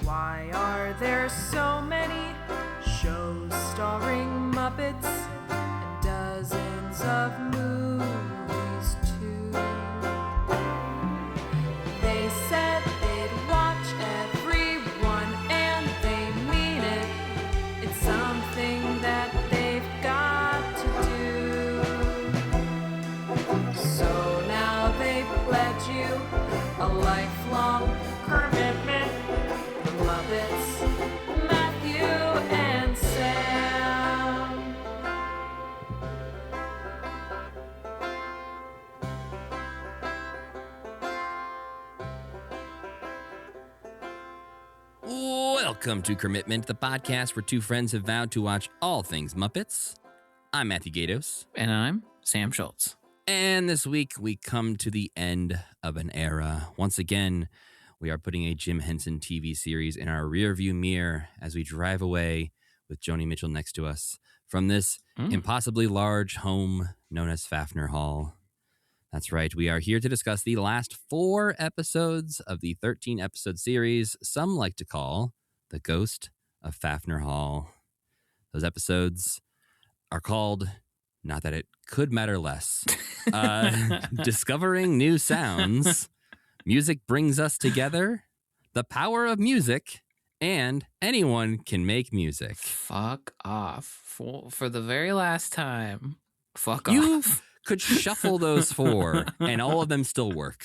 Why are there so many shows starring Muppets and dozens of movies too? They said they'd watch everyone and they mean it. It's something that they've got to do. So now they've pledged you a lifelong commitment. The Muppets, Matthew and Sam. Welcome to Commitment, the podcast where two friends have vowed to watch all things Muppets. I'm Matthew Gatos. And I'm Sam Schultz. And this week we come to the end of an era. Once again, we are putting a Jim Henson TV series in our rearview mirror as we drive away with Joni Mitchell next to us from this impossibly large home known as Faffner Hall. That's right. We are here to discuss the last 4 episodes of the 13-episode series some like to call The Ghost of Faffner Hall. Those episodes are called, not that it could matter less, Discovering New Sounds, Music Brings Us Together, The Power of Music, and Anyone Can Make Music. Fuck off. For the very last time, fuck You off. could shuffle those 4, and all of them still work.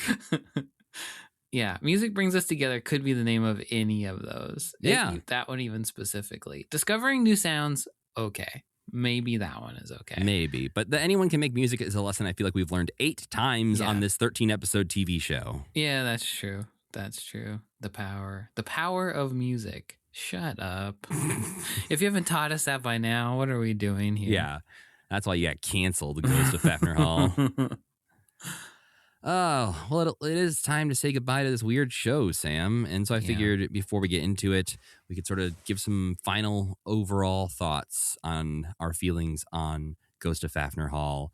Yeah, Music Brings Us Together could be the name of any of those. Yeah. That one even specifically. Discovering New Sounds, okay. Maybe that one is okay. Maybe. But the Anyone Can Make Music is a lesson I feel like we've learned 8 times on this 13-episode TV show. Yeah, that's true. That's true. The power of music. Shut up. If you haven't taught us that by now, what are we doing here? Yeah. That's why you got canceled, The Ghost of Faffner Hall. Oh, well, it is time to say goodbye to this weird show, Sam. And so I figured before we get into it, we could sort of give some final overall thoughts on our feelings on Ghost of Faffner Hall.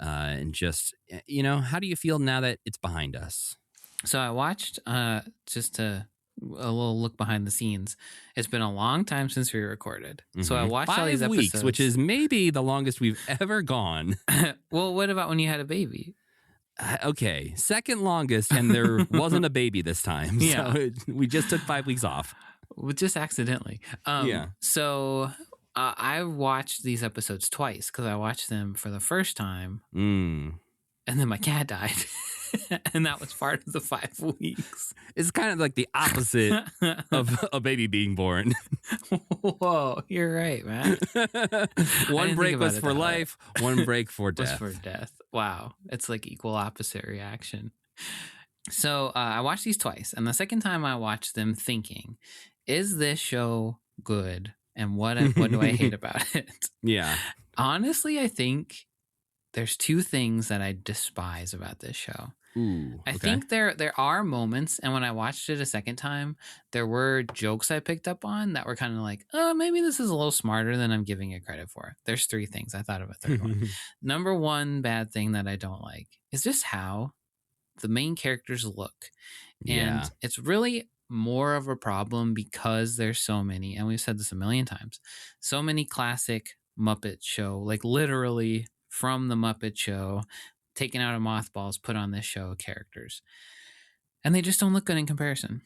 And just, how do you feel now that it's behind us? So I watched, just a little look behind the scenes. It's been a long time since we recorded. So I watched all these 5 episodes. weeks, which is maybe the longest we've ever gone. Well, what about when you had a baby? Okay, second longest, and there wasn't a baby this time. Yeah. So we just took 5 weeks off. Well, just accidentally. So I watched these episodes twice because I watched them for the first time. And then my cat died. And that was part of the 5 weeks. It's kind of like the opposite of a baby being born. Whoa, you're right, man. One break was for life, one break for death. Was for death. Wow. It's like equal opposite reaction. So I watched these twice. And the second time I watched them thinking, is this show good? And what do I hate about it? Yeah. Honestly, I think there's 2 things that I despise about this show. Ooh, I think there are moments, and when I watched it a second time, there were jokes I picked up on that were kind of like, oh, maybe this is a little smarter than I'm giving it credit for. There's 3 things. I thought of a third one. Number 1 bad thing that I don't like is just how the main characters look. And it's really more of a problem because there's so many, and we've said this a million times, so many classic Muppet Show, like literally from the Muppet Show, taken out of mothballs, put on this show characters. And they just don't look good in comparison.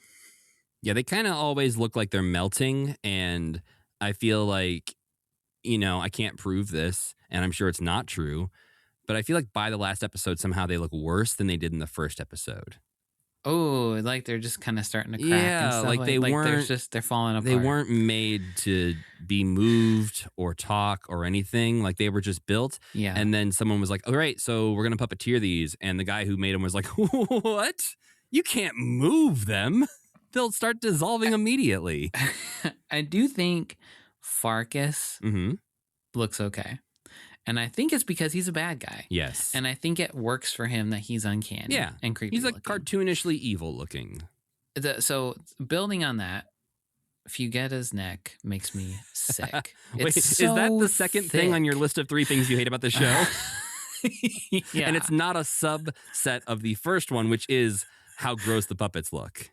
Yeah, they kind of always look like they're melting. And I feel like, I can't prove this, and I'm sure it's not true, but I feel like by the last episode, somehow they look worse than they did in the first episode. Oh, like they're just kind of starting to crack. Yeah, and stuff. like they weren't. They're falling apart. They weren't made to be moved or talk or anything. Like they were just built. Yeah. And then someone was like, "All right, so we're gonna puppeteer these," and the guy who made them was like, "What? You can't move them. They'll start dissolving immediately." I do think Farkas looks okay. And I think it's because he's a bad guy. Yes. And I think it works for him that he's uncanny and creepy. He's like looking. cartoonishly evil looking. So building on that, Fugetta's neck makes me sick. Wait, It's is so that the second thing on your list of 3 things you hate about the show? Yeah. And it's not a subset of the first one, which is how gross the puppets look.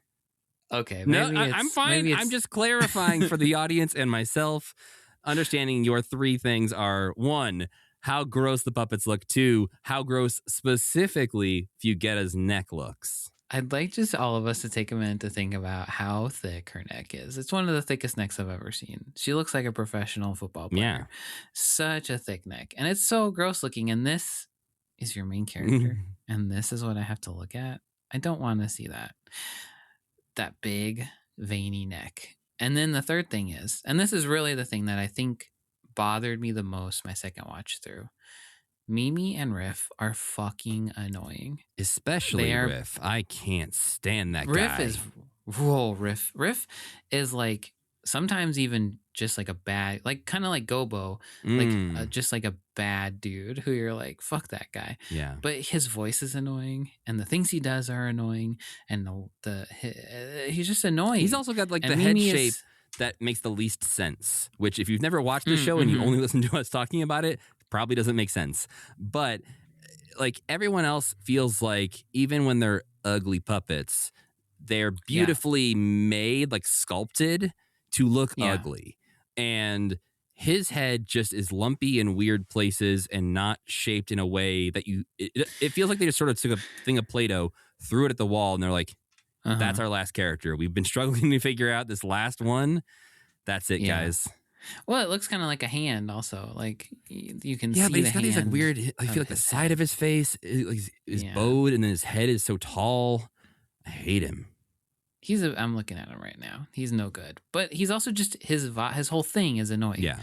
Okay, No, maybe I'm fine. Maybe I'm just clarifying for the audience and myself. Understanding your three things are: one, how gross the puppets look; two, how gross specifically Fugetta's neck looks. I'd like just all of us to take a minute to think about how thick her neck is. It's one of the thickest necks I've ever seen. She looks like a professional football player. Yeah. Such a thick neck. And it's so gross looking. And this is your main character. And this is what I have to look at. I don't want to see that. That big, veiny neck. And then the third thing is, and this is really the thing that I think bothered me the most my second watch through. Mimi and Riff are fucking annoying. Especially Riff. I can't stand that Riff guy. Riff is like sometimes even just like a bad, like kind of like Gobo, like just like a bad dude who you're like, fuck that guy. Yeah. But his voice is annoying, and the things he does are annoying, and he's just annoying. He's also got like the head shape that makes the least sense. Which, if you've never watched the show and you only listen to us talking about it, probably doesn't make sense. But like everyone else feels like even when they're ugly puppets, they're beautifully made, like sculpted to look ugly. And his head just is lumpy in weird places and not shaped in a way that it feels like they just sort of took a thing of Play-Doh, threw it at the wall, and they're like, that's our last character. We've been struggling to figure out this last one. That's it, guys. Well, it looks kind of like a hand also. Like you can see but he's the got these like weird, I feel like the side of his face is bowed, and then his head is so tall. I hate him. I'm looking at him right now. He's no good. But he's also just, his whole thing is annoying. Yeah.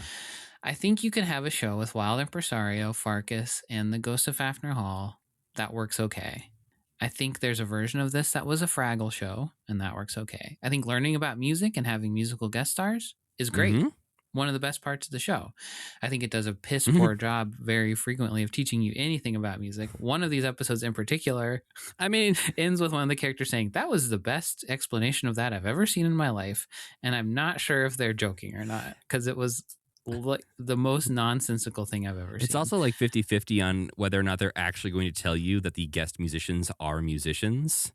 I think you could have a show with Wild Impresario, Farkas, and the Ghost of Faffner Hall. That works okay. I think there's a version of this that was a Fraggle show, and that works okay. I think learning about music and having musical guest stars is great. One of the best parts of the show. I think it does a piss poor job very frequently of teaching you anything about music. One of these episodes in particular, I mean, ends with one of the characters saying, that was the best explanation of that I've ever seen in my life. And I'm not sure if they're joking or not, because it was like the most nonsensical thing I've ever seen. It's also like 50-50 on whether or not they're actually going to tell you that the guest musicians are musicians.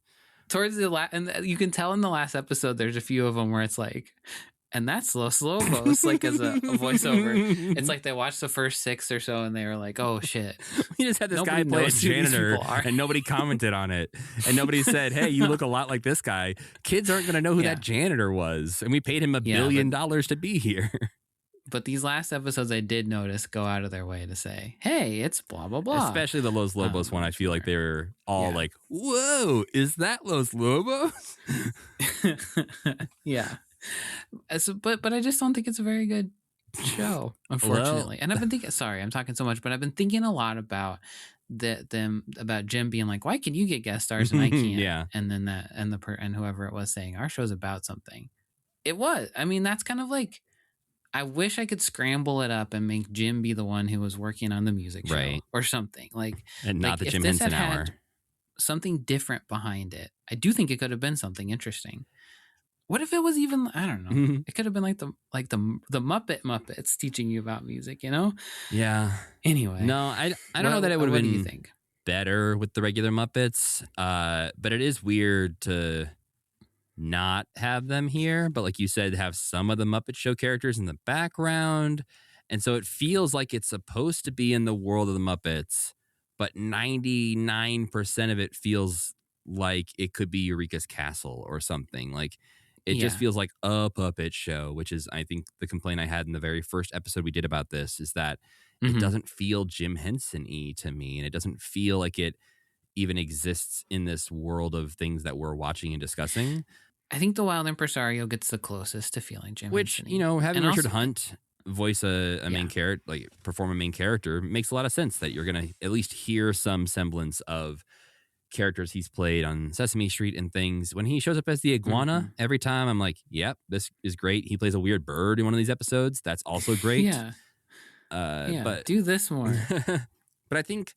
Towards the and you can tell in the last episode, there's a few of them where it's like, and that's Los Lobos, like as a voiceover. It's like they watched the first 6 or so and they were like, oh shit. We just had this guy play a janitor and nobody commented on it. And nobody said, hey, you look a lot like this guy. Kids aren't going to know who that janitor was. And we paid him $1 billion to be here. But these last episodes I did notice go out of their way to say, hey, it's blah, blah, blah. Especially the Los Lobos one. I feel like they were all like, whoa, is that Los Lobos? Yeah. But I just don't think it's a very good show, unfortunately. And I've been thinking, sorry, I'm talking so much, but I've been thinking a lot about about Jim being like, why can you get guest stars and I can't? Yeah. And then and whoever it was saying our show's about something. It was. I mean, that's kind of like, I wish I could scramble it up and make Jim be the one who was working on the music show or something. And not the Jim Henson hour. Something different behind it. I do think it could have been something interesting. What if it was even, I don't know. It could have been like the Muppets teaching you about music, you know? Yeah. Anyway. No, I don't know that it would have been do you think? better with the regular Muppets. But it is weird to not have them here, but like you said, have some of the Muppet Show characters in the background. And so it feels like it's supposed to be in the world of the Muppets, but 99% of it feels like it could be Eureka's Castle or something. Like it just feels like a puppet show, which is, I think, the complaint I had in the very first episode we did about this is that it doesn't feel Jim Henson-y to me, and it doesn't feel like it even exists in this world of things that we're watching and discussing. I think the Wild Impresario gets the closest to feeling Jim Which, Henson-y. you know, having Richard also, Hunt voice a main character, like perform a main character, makes a lot of sense that you're going to at least hear some semblance of characters he's played on Sesame Street and things. When he shows up as the iguana, every time I'm like, yep, this is great. He plays a weird bird in one of these episodes. That's also great. But do this more. But I think,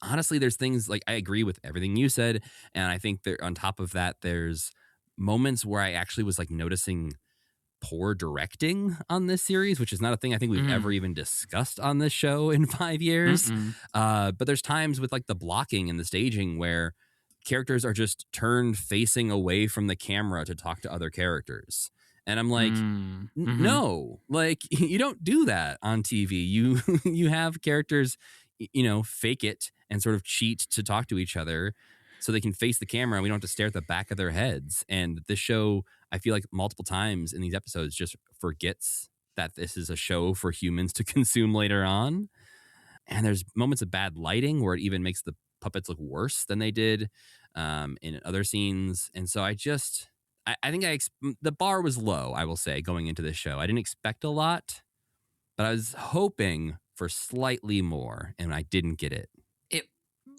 honestly, there's things like I agree with everything you said. And I think that on top of that, there's moments where I actually was like noticing poor directing on this series, which is not a thing I think we've ever even discussed on this show in 5 years. But there's times with like the blocking and the staging where characters are just turned facing away from the camera to talk to other characters. And I'm like, no, like you don't do that on TV. You have characters, fake it and sort of cheat to talk to each other so they can face the camera and we don't have to stare at the back of their heads. And this show, I feel like multiple times in these episodes just forgets that this is a show for humans to consume later on. And there's moments of bad lighting where it even makes the puppets look worse than they did in other scenes. And so I think the bar was low, I will say, going into this show. I didn't expect a lot, but I was hoping for slightly more, and I didn't get it. It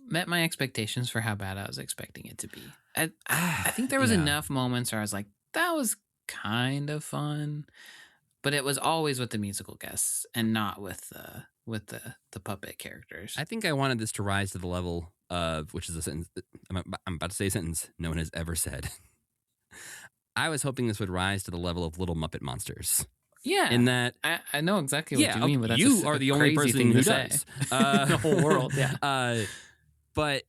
met my expectations for how bad I was expecting it to be. I think there was enough moments where I was like, that was kind of fun, but it was always with the musical guests and not with the puppet characters. I think I wanted this to rise to the level of, which is a sentence, I'm about to say a sentence no one has ever said. I was hoping this would rise to the level of Little Muppet Monsters. Yeah. In that... I know exactly what you mean, but that's you are the only person who does. In the whole world, yeah. But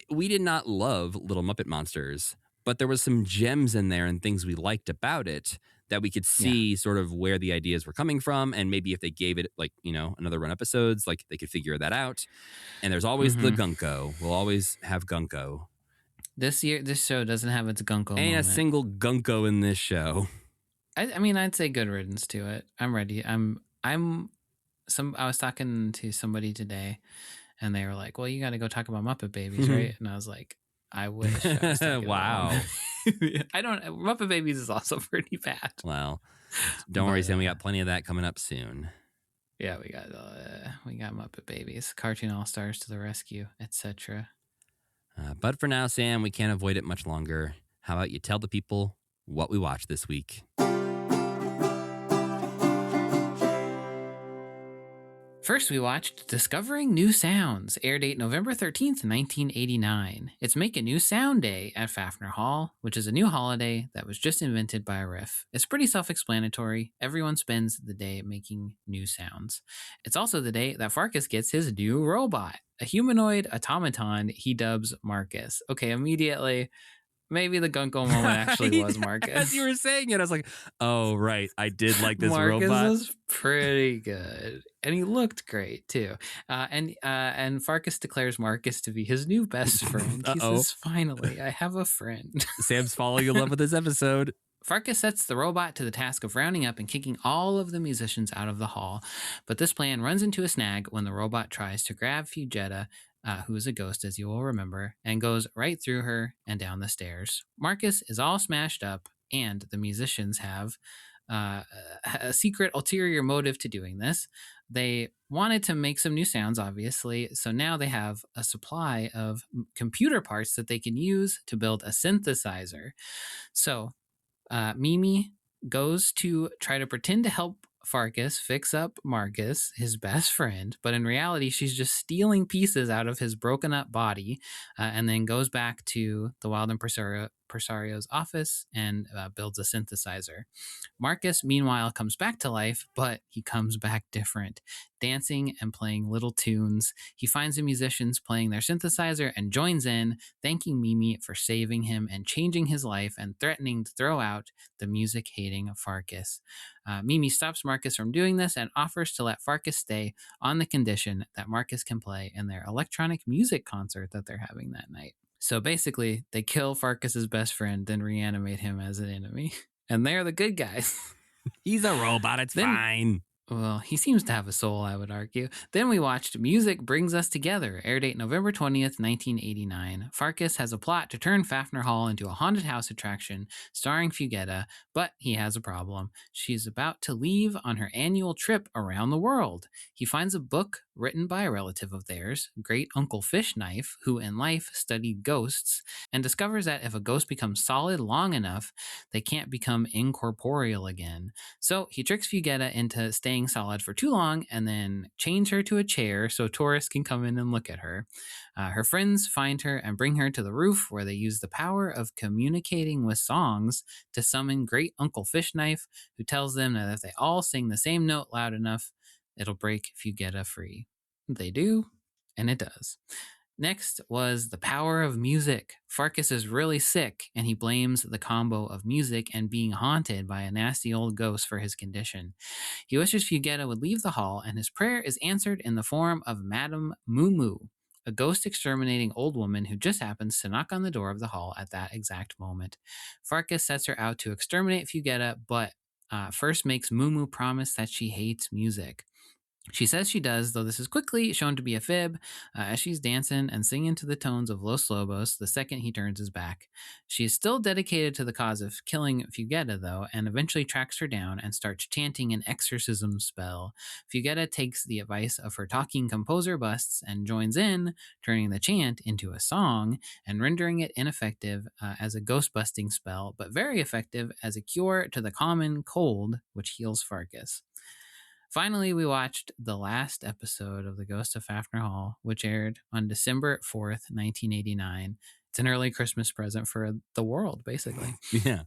we did not love Little Muppet Monsters, but there was some gems in there and things we liked about it that we could see sort of where the ideas were coming from. And maybe if they gave it another run episodes, like they could figure that out. And there's always the Gunko. We'll always have Gunko. This show doesn't have its Gunko Ain't moment. a single Gunko in this show. I mean, I'd say good riddance to it. I'm ready. I was talking to somebody today and they were like, well, you got to go talk about Muppet Babies, right? And I was like, I wish I was talking wow. about Muppet Babies is also pretty bad. Well, don't worry, Sam. We got plenty of that coming up soon. Yeah, we got Muppet Babies, Cartoon All-Stars to the rescue, etc. But for now, Sam, we can't avoid it much longer. How about you tell the people what we watched this week? First, we watched Discovering New Sounds, air date November 13th, 1989. It's Make a New Sound Day at Faffner Hall, which is a new holiday that was just invented by a riff. It's pretty self-explanatory. Everyone spends the day making new sounds. It's also the day that Farkas gets his new robot, a humanoid automaton he dubs Marcus. Okay, immediately... Maybe the Gunko moment actually was Marcus. As you were saying it, I was like, oh, right. I did like this Marcus robot. was pretty good. And he looked great, too. And Farkas declares Marcus to be his new best friend. He says, finally, I have a friend. Sam's falling in love with this episode. Farkas sets the robot to the task of rounding up and kicking all of the musicians out of the hall. But this plan runs into a snag when the robot tries to grab Fugetta, who is a ghost, as you will remember, and goes right through her and down the stairs. Marcus is all smashed up, and the musicians have a secret ulterior motive to doing this. They wanted to make some new sounds, obviously, so now they have a supply of computer parts that they can use to build a synthesizer. So Mimi goes to try to pretend to help Farkas fix up Marcus, his best friend, but in reality, she's just stealing pieces out of his broken up body and then goes back to the Wild Impresario's office and builds a synthesizer. Marcus, meanwhile, comes back to life, but he comes back different, dancing and playing little tunes. He finds the musicians playing their synthesizer and joins in, thanking Mimi for saving him and changing his life and threatening to throw out the music-hating Farkas. Mimi stops Marcus from doing this and offers to let Farkas stay on the condition that Marcus can play in their electronic music concert that they're having that night. So basically, they kill Farkas's best friend, then reanimate him as an enemy. And they're the good guys. He's a robot. It's fine. Well, he seems to have a soul, I would argue. Then we watched Music Brings Us Together, air date November 20th, 1989. Farkas has a plot to turn Faffner Hall into a haunted house attraction starring Fugetta, but he has a problem. She's about to leave on her annual trip around the world. He finds a book written by a relative of theirs, Great Uncle Fishknife, who in life studied ghosts, and discovers that if a ghost becomes solid long enough, they can't become incorporeal again. So he tricks Fugetta into staying solid for too long and then chains her to a chair so tourists can come in and look at her. Her friends find her and bring her to the roof where they use the power of communicating with songs to summon Great Uncle Fishknife, who tells them that if they all sing the same note loud enough, it'll break Fugetta free. They do, and it does. Next was the power of music. Farkas is really sick, and he blames the combo of music and being haunted by a nasty old ghost for his condition. He wishes Fugetta would leave the hall, and his prayer is answered in the form of Madame Moo Moo, a ghost exterminating old woman who just happens to knock on the door of the hall at that exact moment. Farkas sets her out to exterminate Fugetta, but first makes Moo Moo promise that she hates music. She says she does, though this is quickly shown to be a fib as she's dancing and singing to the tones of Los Lobos the second he turns his back. She is still dedicated to the cause of killing Fugetta, though, and eventually tracks her down and starts chanting an exorcism spell. Fugetta takes the advice of her talking composer busts and joins in, turning the chant into a song and rendering it ineffective as a ghost-busting spell, but very effective as a cure to the common cold, which heals Farkas. Finally, we watched the last episode of The Ghost of Faffner Hall, which aired on December 4th, 1989. It's an early Christmas present for the world, basically. Yeah.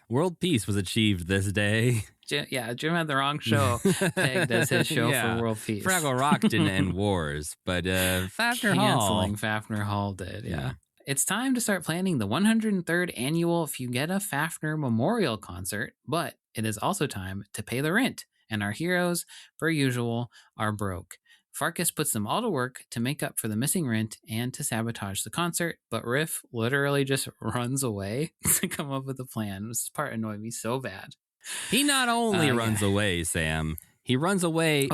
World peace was achieved this day. Jim had the wrong show pegged as his show for world peace. Fraggle Rock didn't end wars, but Faffner Hall. Canceling Faffner Hall did, yeah. It's time to start planning the 103rd annual Fugetta Faffner Memorial Concert, but it is also time to pay the rent. And our heroes, per usual, are broke. Farkas puts them all to work to make up for the missing rent and to sabotage the concert, but Riff literally just runs away to come up with a plan. This part annoyed me so bad. He not only runs away, Sam, he runs away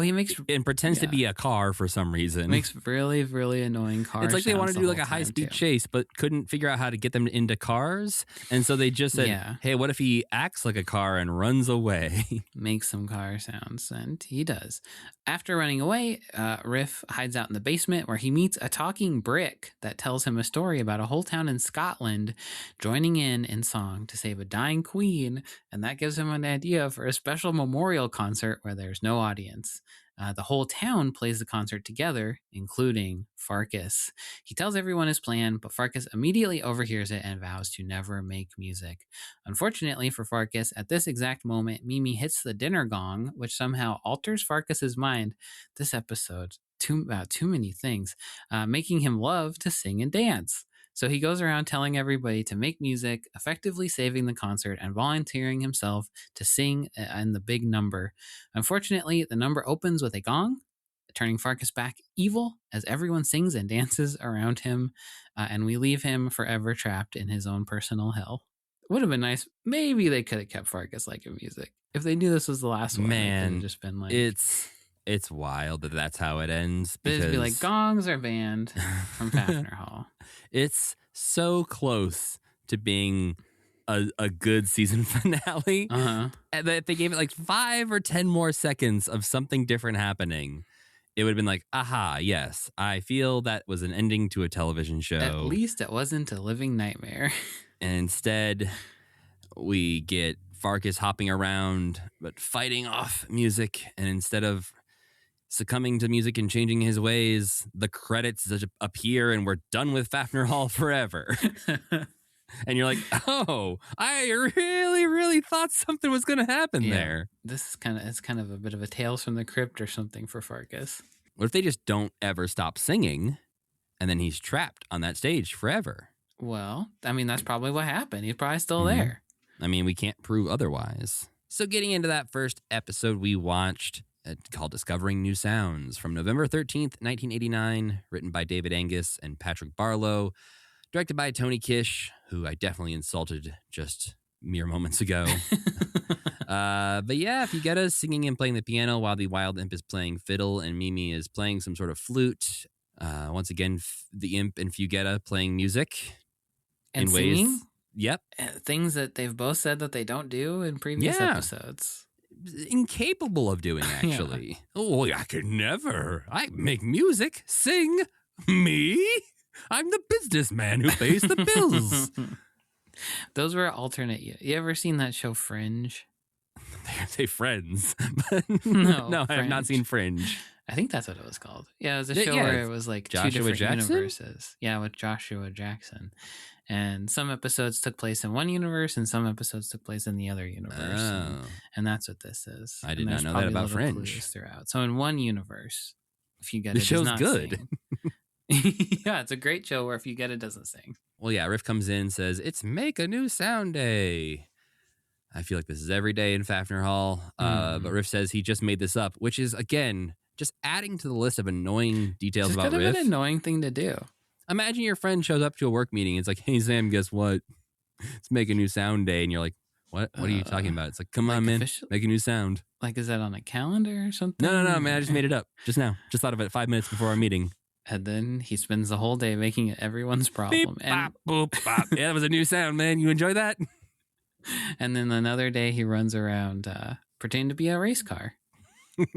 and pretends to be a car for some reason. Makes really, really annoying cars. It's like they wanted to do like a high-speed chase, but couldn't figure out how to get them into cars. And so they just said, hey, what if he acts like a car and runs away? Makes some car sounds, and he does. After running away, Riff hides out in the basement where he meets a talking brick that tells him a story about a whole town in Scotland joining in song to save a dying queen, and that gives him an idea for a special memorial concert where there's no audience. The whole town plays the concert together, including Farkas. He tells everyone his plan, but Farkas immediately overhears it and vows to never make music. Unfortunately for Farkas, at this exact moment, Mimi hits the dinner gong, which somehow alters Farkas's mind. This episode, too many things, making him love to sing and dance. So he goes around telling everybody to make music, effectively saving the concert and volunteering himself to sing in the big number. Unfortunately, the number opens with a gong, turning Farkas back evil as everyone sings and dances around him, and we leave him forever trapped in his own personal hell. Would have been nice. Maybe they could have kept Farkas liking music. If they knew this was the last one, it could have just been like... It's wild that that's how it ends. It'd be like, gongs are banned from Faffner Hall. It's so close to being a good season finale. And if they gave it like 5 or 10 more seconds of something different happening, it would have been like, aha, yes, I feel that was an ending to a television show. At least it wasn't a living nightmare. And instead, we get Farkas hopping around, but fighting off music. And instead of succumbing to music and changing his ways, the credits appear and we're done with Faffner Hall forever. And you're like, oh, I really, really thought something was going to happen there. This is kind of a bit of a Tales from the Crypt or something for Farkas. What if they just don't ever stop singing and then he's trapped on that stage forever? Well, I mean, that's probably what happened. He's probably still there. I mean, we can't prove otherwise. So getting into that first episode we watched, called Discovering New Sounds, from November 13th, 1989, written by David Angus and Patrick Barlow, directed by Tony Kish, who I definitely insulted just mere moments ago. But yeah, Fugetta's singing and playing the piano while the Wild Imp is playing fiddle and Mimi is playing some sort of flute. Once again, the Imp and Fugetta playing music. And in singing? Ways, yep. Things that they've both said that they don't do in previous episodes. Incapable of doing, actually. Oh, I could never. I make music, sing. Me? I'm the businessman who pays the bills. Those were alternate. You ever seen that show Fringe? They Friends. No, I have not seen Fringe. I think that's what it was called. Yeah, it was a show where it was like Joshua two different Jackson? Universes. Yeah, with Joshua Jackson. And some episodes took place in one universe and some episodes took place in the other universe. And that's what this is. I did not know that about Fringe. Throughout. So in one universe, if you get the show's good. Yeah, it's a great show where if you get it, doesn't sing. Well, yeah, Riff comes in and says, it's Make a New Sound Day. I feel like this is every day in Faffner Hall. But Riff says he just made this up, which is, again, just adding to the list of annoying details Just about kind of Riff. an annoying thing to do. Imagine your friend shows up to a work meeting. And it's like, hey, Sam, guess what? It's Make a New Sound Day. And you're like, what are you talking about? It's like, come on, man, make a new sound. Like, is that on a calendar or something? No, man, I just made it up just now. Just thought of it 5 minutes before our meeting. And then he spends the whole day making it everyone's problem. Beep, bop, boop, bop. Yeah, that was a new sound, man. You enjoy that? And then another day he runs around pretending to be a race car.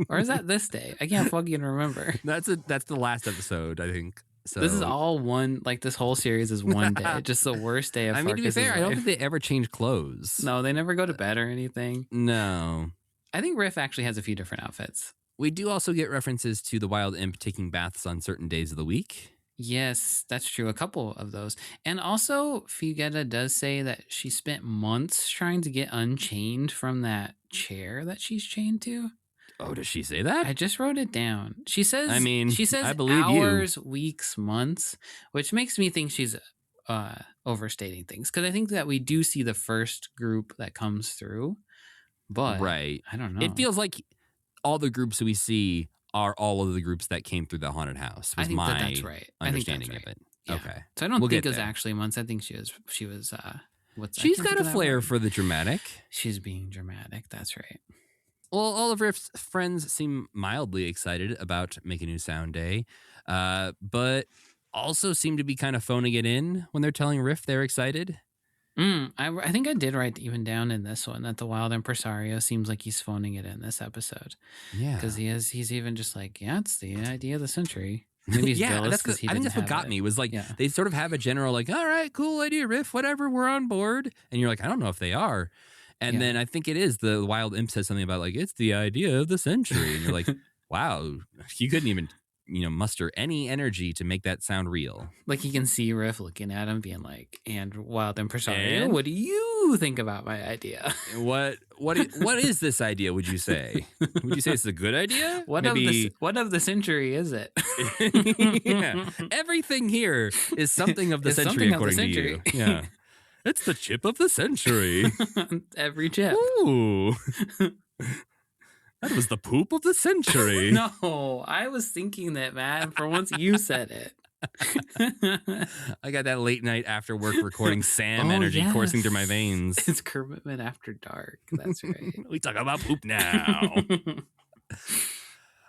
Or is that this day? I can't fucking remember. That's the last episode, I think. So this is all one, like this whole series is one day. Just the worst day of I mean, to be Farkas's fair, I don't life. think they ever change clothes. No, they never go to bed or anything. No. I think Riff actually has a few different outfits. We do also get references to the wild imp taking baths on certain days of the week. Yes, that's true. A couple of those. And also, Fugetta does say that she spent months trying to get unchained from that chair that she's chained to. Oh, does she say that? I just wrote it down. She says, I believe hours, weeks, months, which makes me think she's overstating things. Because I think that we do see the first group that comes through. But right. I don't know. It feels like all the groups we see are all of the groups that came through the haunted house. I think that's right. Understanding I think of it. Yeah. Okay. So I don't We'll think get it was there. actually months. I think she was She's got a flair for the dramatic. She's being dramatic. That's right. Well, all of Riff's friends seem mildly excited about Make a New Sound Day, but also seem to be kind of phoning it in when they're telling Riff they're excited. I think I did write even down in this one that the Wild Impresario seems like he's phoning it in this episode. Yeah. Because he's even just like, yeah, it's the idea of the century. Maybe he's jealous because he I think didn't that's what have got it. me was like, Yeah. they sort of have a general like, all right, cool idea, Riff, whatever, we're on board. And you're like, I don't know if they are. And Yeah. then I think it is the Wild Imp says something about like, it's the idea of the century. And you're like, wow, you couldn't even, muster any energy to make that sound real. Like you can see Riff looking at him being like, and Wild Impresario, And? what do you think about my idea? What is this idea, would you say? Would you say it's a good idea? What of the century is it? Yeah. Everything here is something of the It's century, something of the according to you. century. Yeah. It's the chip of the century. Every chip. Ooh. That was the poop of the century. No, I was thinking that, Matt. For once, you said it. I got that late night after work recording Sam Oh, energy coursing yes. through my veins. It's Kermit After Dark. That's right. We talk about poop now.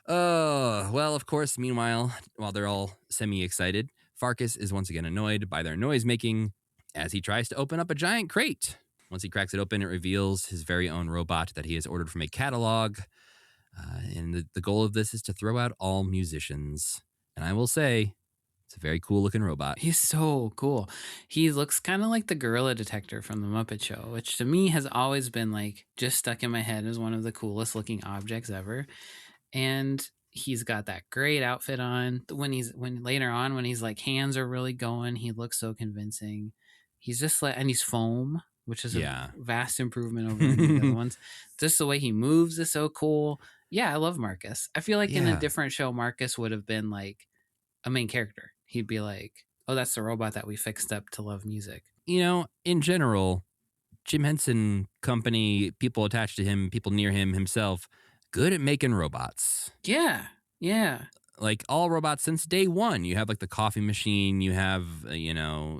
Well, of course, meanwhile, while they're all semi-excited, Farkas is once again annoyed by their noise making as he tries to open up a giant crate. Once he cracks it open, it reveals his very own robot that he has ordered from a catalog. And the goal of this is to throw out all musicians. And I will say, it's a very cool looking robot. He's so cool. He looks kind of like the gorilla detector from the Muppet Show, which to me has always been like just stuck in my head as one of the coolest looking objects ever. And he's got that great outfit on. When later on, when he's like hands are really going, he looks so convincing. He's just like, and he's foam, which is a vast improvement over any of the other ones. Just the way he moves is so cool. Yeah, I love Marcus. I feel like in a different show, Marcus would have been like a main character. He'd be like, oh, that's the robot that we fixed up to love music. In general, Jim Henson Company, people attached to him, people near him himself, good at making robots. Yeah. Like all robots since day one. You have like the coffee machine, you have,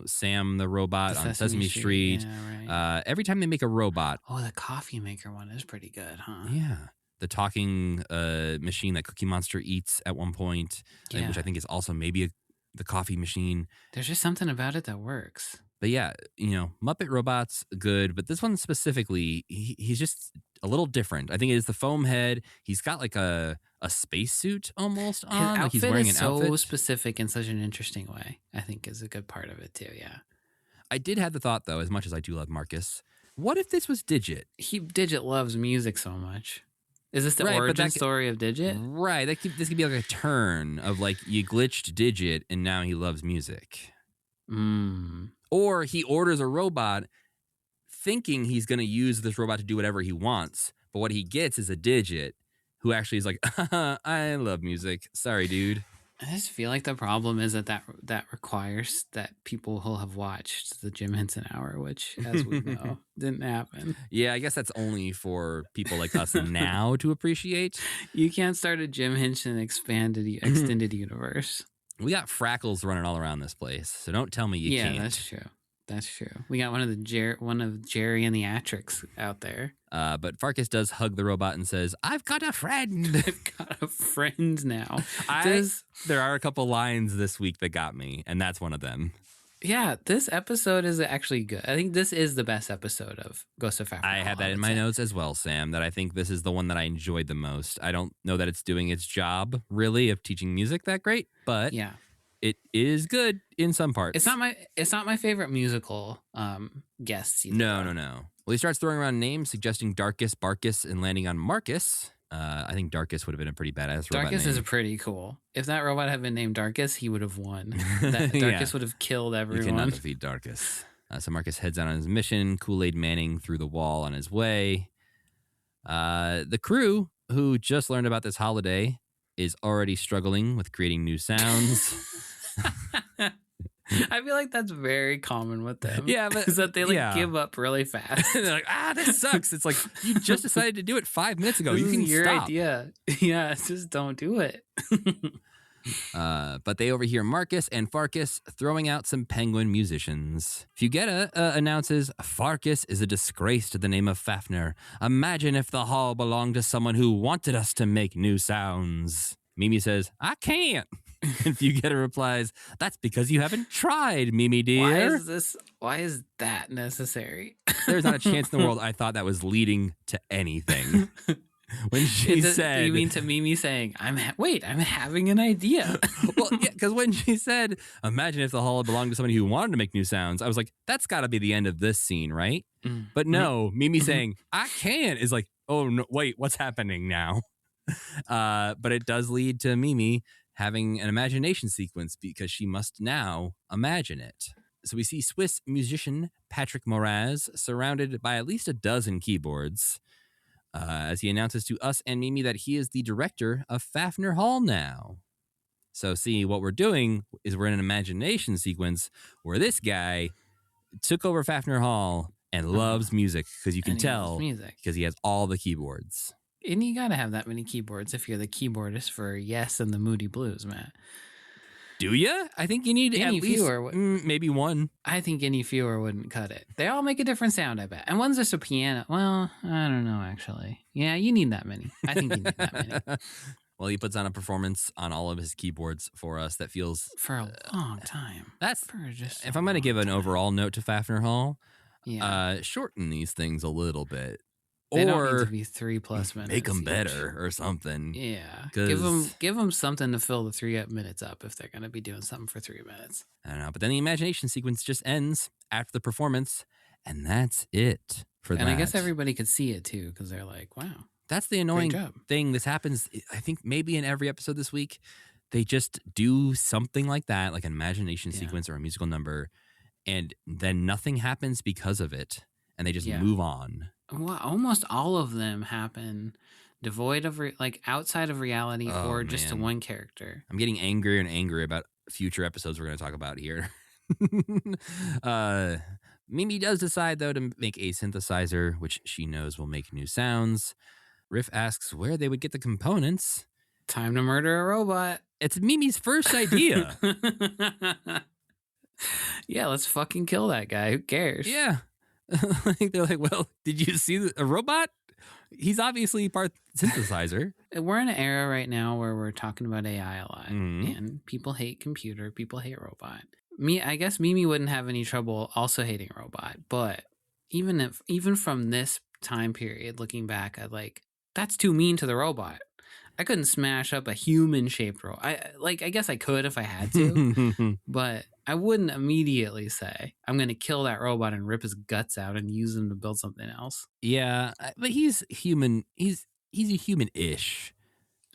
Sam the robot The on Sesame Street. Yeah, right. Every time they make a robot. Oh, the coffee maker one is pretty good, huh? Yeah. The talking machine that Cookie Monster eats at one point, which I think is also maybe the coffee machine. There's just something about it that works. But yeah, Muppet robots, good. But this one specifically, he's just a little different. I think it is the foam head. He's got like a spacesuit almost on. His outfit like he's wearing is an outfit. so specific in such an interesting way. I think is a good part of it too. Yeah. I did have the thought though, as much as I do love Marcus, what if this was Digit? Digit loves music so much. Is this the Right, but origin that story of Digit? Right. This could be like a turn of like you glitched Digit and now he loves music. Or he orders a robot thinking he's going to use this robot to do whatever he wants. But what he gets is a Digit who actually is like, I love music. Sorry, dude. I just feel like the problem is that requires that people will have watched the Jim Henson Hour, which, as we know, didn't happen. Yeah, I guess that's only for people like us now to appreciate. You can't start a Jim Henson extended universe. We got Frackles running all around this place, so don't tell me you can't. Yeah, that's true. That's true. We got one of Jerry and the Atrics out there. But Farkas does hug the robot and says, "I've got a friend. I've got a friend now." There are a couple lines this week that got me, and that's one of them. Yeah, this episode is actually good. I think this is the best episode of Ghost of Faffner Hall. I had that in my notes as well, Sam, that I think this is the one that I enjoyed the most. I don't know that it's doing its job, really, of teaching music that great, but yeah, it is good in some parts. It's not my favorite musical guests either. No. Well, he starts throwing around names, suggesting Darkus, Barkus, and landing on Marcus. I think Darkus would have been a pretty badass robot Darkus name. is pretty cool. If that robot had been named Darkus, he would have won. Darkus would have killed everyone. You cannot defeat Darkus. So Marcus heads out on his mission, Kool-Aid Manning through the wall on his way. The crew, who just learned about this holiday, is already struggling with creating new sounds. I feel like that's very common with them. Yeah, but is that they give up really fast. They're like, this sucks. It's like, you just decided to do it 5 minutes ago. You can your stop. idea. Yeah, just don't do it. But they overhear Marcus and Farkas throwing out some penguin musicians. Fugetta announces, "Farkas is a disgrace to the name of Faffner. Imagine if the hall belonged to someone who wanted us to make new sounds." Mimi says, "I can't." And Fugetta replies, "That's because you haven't tried, Mimi dear." Why is that necessary? There's not a chance in the world I thought that was leading to anything. When she said... You mean to Mimi saying, I'm having an idea. Well, yeah, because when she said, "Imagine if the hall belonged to somebody who wanted to make new sounds," I was like, that's got to be the end of this scene, right? But no, Mimi saying, "I can't," is like, oh, no, wait, what's happening now? But it does lead to Mimi having an imagination sequence because she must now imagine it. So we see Swiss musician Patrick Moraz surrounded by at least a dozen keyboards as he announces to us and Mimi that he is the director of Faffner Hall now. So see, what we're doing is we're in an imagination sequence where this guy took over Faffner Hall and loves music, because you can tell because he has all the keyboards. And you got to have that many keyboards if you're the keyboardist for Yes and the Moody Blues, Matt. Do you? I think you need at least maybe one. I think any fewer wouldn't cut it. They all make a different sound, I bet. And one's just a piano. Well, I don't know, actually. Yeah, you need that many. I think you need that many. Well, he puts on a performance on all of his keyboards for us that feels... For a long time. If I'm going to give an overall note to Faffner Hall, shorten these things a little bit. They don't need to be 3+ minutes. Make them better or something. Yeah. Give them something to fill the 3 minutes up if they're going to be doing something for 3 minutes. I don't know. But then the imagination sequence just ends after the performance, and that's it for that. And I guess everybody could see it too, because they're like, wow. That's the annoying thing. This happens, I think, maybe in every episode this week. They just do something like that, like an imagination sequence or a musical number, and then nothing happens because of it, and they just move on. Well, almost all of them happen devoid of outside of reality or just to one character. I'm getting angrier and angrier about future episodes we're going to talk about here. Mimi does decide, though, to make a synthesizer, which she knows will make new sounds. Riff asks where they would get the components. Time to murder a robot. It's Mimi's first idea. Yeah, let's fucking kill that guy. Who cares? Yeah. They're like, well, did you see a robot? He's obviously part synthesizer. We're in an era right now where we're talking about AI a lot, and people hate computer, people hate robot. I guess Mimi wouldn't have any trouble also hating robot, but even from this time period, looking back, that's too mean to the robot. I couldn't smash up a human-shaped robot. I guess I could if I had to, but I wouldn't immediately say, I'm going to kill that robot and rip his guts out and use them to build something else. Yeah, but he's human. He's a human-ish.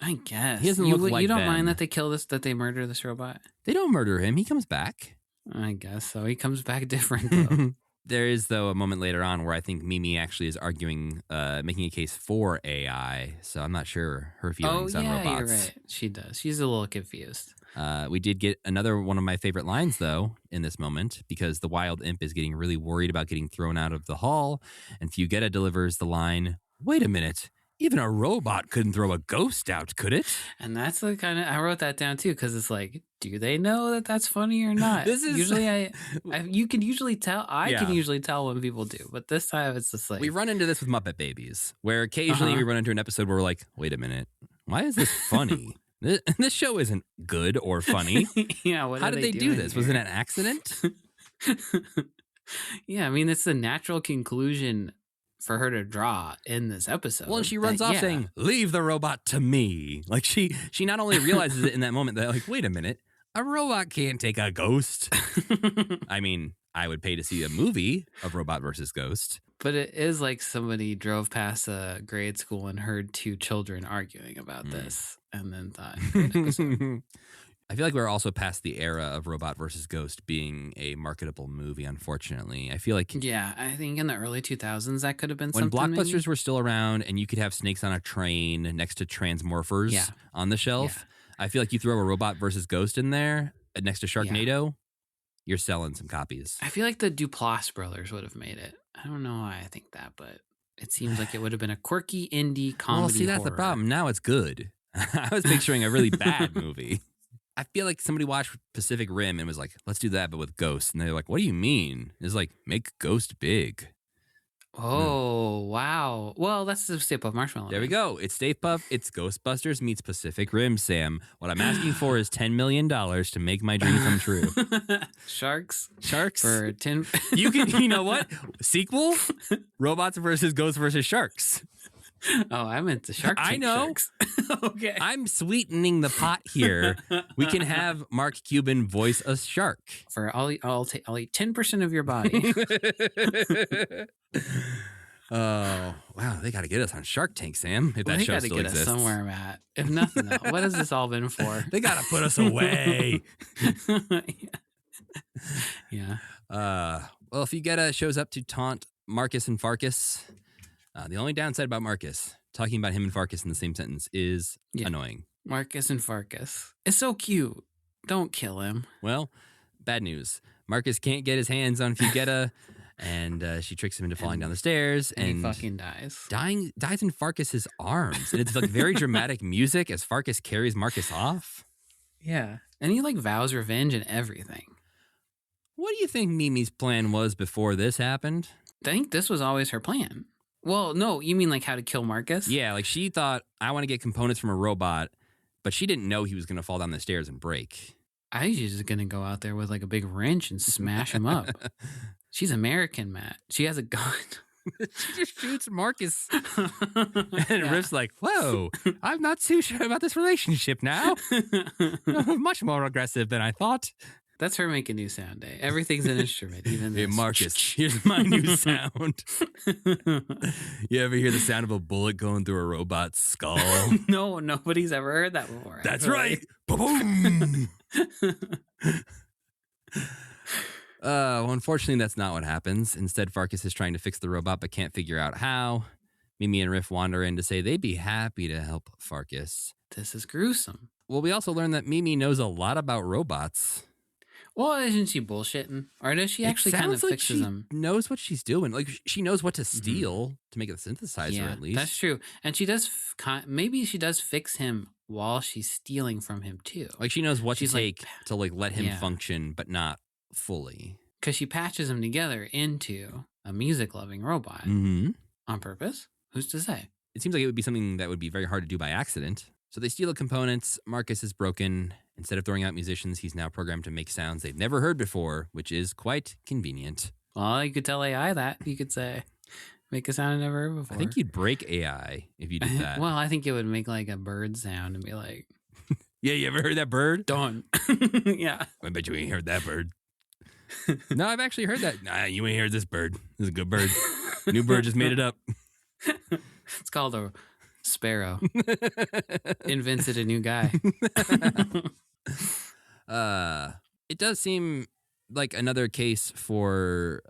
I guess. He doesn't look like You don't Ben. mind that they murder this robot? They don't murder him. He comes back. I guess so. He comes back different, though. There is, though, a moment later on where I think Mimi actually is arguing, making a case for AI. So I'm not sure her feelings on robots. You're right. She does. She's a little confused. We did get another one of my favorite lines, though, in this moment, because the wild imp is getting really worried about getting thrown out of the hall. And Fugetta delivers the line, "Wait a minute. Even a robot couldn't throw a ghost out, could it?" And that's the kind of, I wrote that down too, because it's like, do they know that that's funny or not? This is usually you can usually tell. I can Yeah. usually tell when people do, but this time it's just like We run into this with Muppet Babies, where occasionally we run into an episode where we're like, wait a minute, why is this funny? This show isn't good or funny. yeah. What How are did they do doing this? Was it here? an accident? Yeah, I mean, it's the natural conclusion for her to draw in this episode. Well, and she runs off saying, "Leave the robot to me." Like she not only realizes it in that moment that like, wait a minute, a robot can't take a ghost. I mean, I would pay to see a movie of Robot versus Ghost. But it is like somebody drove past a grade school and heard two children arguing about this and then thought, "Great episode." I feel like we're also past the era of Robot versus Ghost being a marketable movie, unfortunately. I feel like Yeah, I think in the early 2000s that could have been when something. blockbusters maybe. were still around and you could have snakes on a train next to Transmorphers Yeah. on the shelf, I feel like you throw a Robot versus Ghost in there next to Sharknado, you're selling some copies. I feel like the Duplass brothers would have made it. I don't know why I think that, but it seems like it would have been a quirky indie comedy. Well, see, that's the horror. problem. Now it's good. I was picturing a really bad movie. I feel like somebody watched Pacific Rim and was like, let's do that, but with ghosts. And they're like, what do you mean? It's like, make Ghost big. Oh, wow. Well, that's the Stay Puft Marshmallow. There we go. It's Stay Puft. It's Ghostbusters meets Pacific Rim, Sam. What I'm asking for is $10 million to make my dream come true. Sharks For 10. you know what? Sequel? Robots versus Ghosts versus Sharks. Oh, I meant the Shark Tank I know. Sharks. Okay. I'm sweetening the pot here. We can have Mark Cuban voice a shark. For I'll eat 10% of your body. Oh, wow. They got to get us on Shark Tank, Sam, if that They show got to still get exists. us somewhere, Matt. If nothing else, what has this all been for? They got to put us away. Yeah. Well, if Fugetta shows up to taunt Marcus and Farkas, the only downside about Marcus, talking about him and Farkas in the same sentence, is annoying. Marcus and Farkas. It's so cute. Don't kill him. Well, bad news. Marcus can't get his hands on Fugetta, and she tricks him into falling down the stairs. And he fucking dies. Dies in Farkas's arms. And it's like very dramatic music as Farkas carries Marcus off. Yeah. And he like vows revenge and everything. What do you think Mimi's plan was before this happened? I think this was always her plan. Well, no, you mean like how to kill Marcus? Yeah, like she thought, I want to get components from a robot, but she didn't know he was going to fall down the stairs and break. I was just going to go out there with like a big wrench and smash him up. She's American, Matt. She has a gun. She just shoots Marcus. And Riff's like, whoa, I'm not too sure about this relationship now. Much more aggressive than I thought. That's her making new sound day. Everything's an instrument. Even Hey, this. Marcus, here's my new sound. You ever hear the sound of a bullet going through a robot's skull? No, nobody's ever heard that before. That's actually. right. Boom. Well, unfortunately, that's not what happens. Instead, Farkas is trying to fix the robot but can't figure out how. Mimi and Riff wander in to say they'd be happy to help Farkas. This is gruesome. Well, we also learn that Mimi knows a lot about robots. Well, isn't she bullshitting? Or does she actually kind of Sounds like fixes she them? knows what she's doing. Like she knows what to steal to make a synthesizer, at least. That's true. And she does, maybe she does fix him while she's stealing from him too. Like she knows what She's to like- take to like let him Yeah. function, but not fully. Because she patches him together into a music-loving robot Mm-hmm. on purpose. Who's to say? It seems like it would be something that would be very hard to do by accident. So they steal the components. Marcus is broken. Instead of throwing out musicians, he's now programmed to make sounds they've never heard before, which is quite convenient. Well, you could tell AI that. You could say, make a sound I never heard before. I think you'd break AI if you did that. Well, I think it would make like a bird sound and be like, Yeah, you ever heard that bird? done. Yeah. I bet you ain't heard that bird. No, I've actually heard that. Nah, you ain't heard this bird. This is a good bird. New bird just made it up. It's called a sparrow. Invented a new guy. It does seem like another case for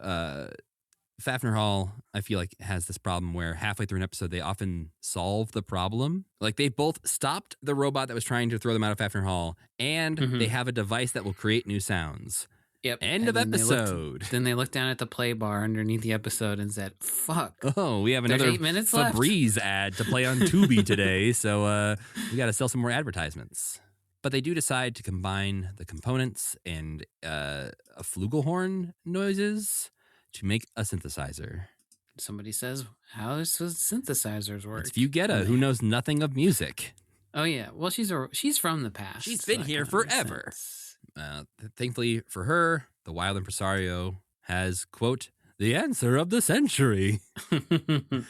Faffner Hall, I feel like, has this problem where halfway through an episode, they often solve the problem. Like, they both stopped the robot that was trying to throw them out of Faffner Hall, and they have a device that will create new sounds. Yep. End of episode. Then they looked down at the play bar underneath the episode and said, fuck. Oh, we have There's another 8 minutes left. Febreze ad to play on Tubi today, so we got to sell some more advertisements. But they do decide to combine the components and a flugelhorn noises to make a synthesizer. Somebody says, how does synthesizers work? It's Fugetta, who knows nothing of music. Oh, yeah. Well, she's from the past. She's been here forever. Thankfully for her, the wild impresario has, quote, the answer of the century.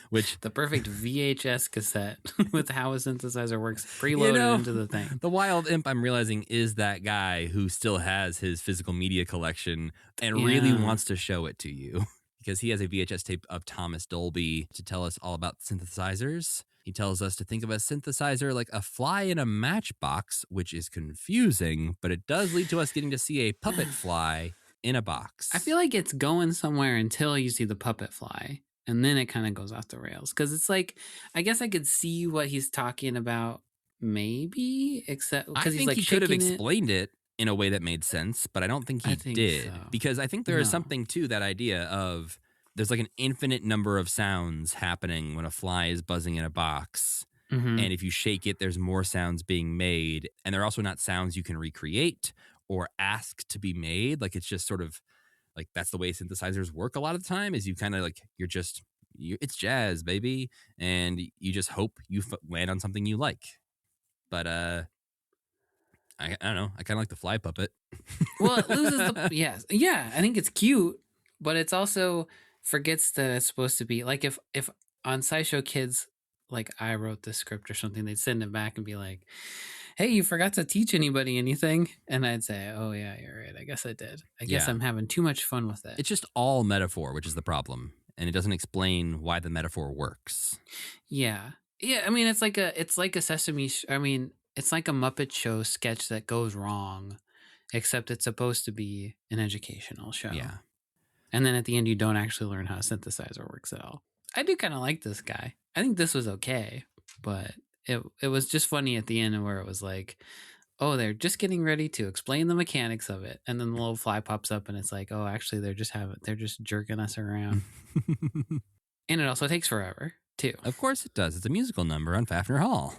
Which the perfect VHS cassette with how a synthesizer works preloaded into the thing. The wild imp, I'm realizing, is that guy who still has his physical media collection and really wants to show it to you. Because he has a VHS tape of Thomas Dolby to tell us all about synthesizers. He tells us to think of a synthesizer like a fly in a matchbox, which is confusing, but it does lead to us getting to see a puppet fly in a box. I feel like it's going somewhere until you see the puppet fly, and then it kind of goes off the rails. Because it's like, I guess I could see what he's talking about, maybe, except because he's like he could have explained it in a way that made sense, but I don't think he did. So. Because I think there is something to that idea of there's like an infinite number of sounds happening when a fly is buzzing in a box. And if you shake it, there's more sounds being made. And they're also not sounds you can recreate or ask to be made. Like, it's just sort of like, that's the way synthesizers work a lot of the time, is you kind of like, it's jazz, baby. And you just hope you land on something you like. But, I don't know. I kind of like the fly puppet. Well, it loses yeah, I think it's cute, but it's also forgets that it's supposed to be like, if on SciShow Kids, like I wrote the script or something, they'd send it back and be like, hey, you forgot to teach anybody anything. And I'd say, oh yeah, you're right. I guess I did. I guess I'm having too much fun with it. It's just all metaphor, which is the problem. And it doesn't explain why the metaphor works. Yeah. Yeah. I mean, it's like a it's like a Muppet Show sketch that goes wrong, except it's supposed to be an educational show. Yeah. And then at the end, you don't actually learn how a synthesizer works at all. I do kind of like this guy. I think this was okay, but it was just funny at the end where it was like, oh, they're just getting ready to explain the mechanics of it. And then the little fly pops up and it's like, oh, actually, they're just jerking us around. And it also takes forever, too. Of course it does. It's a musical number on Faffner Hall.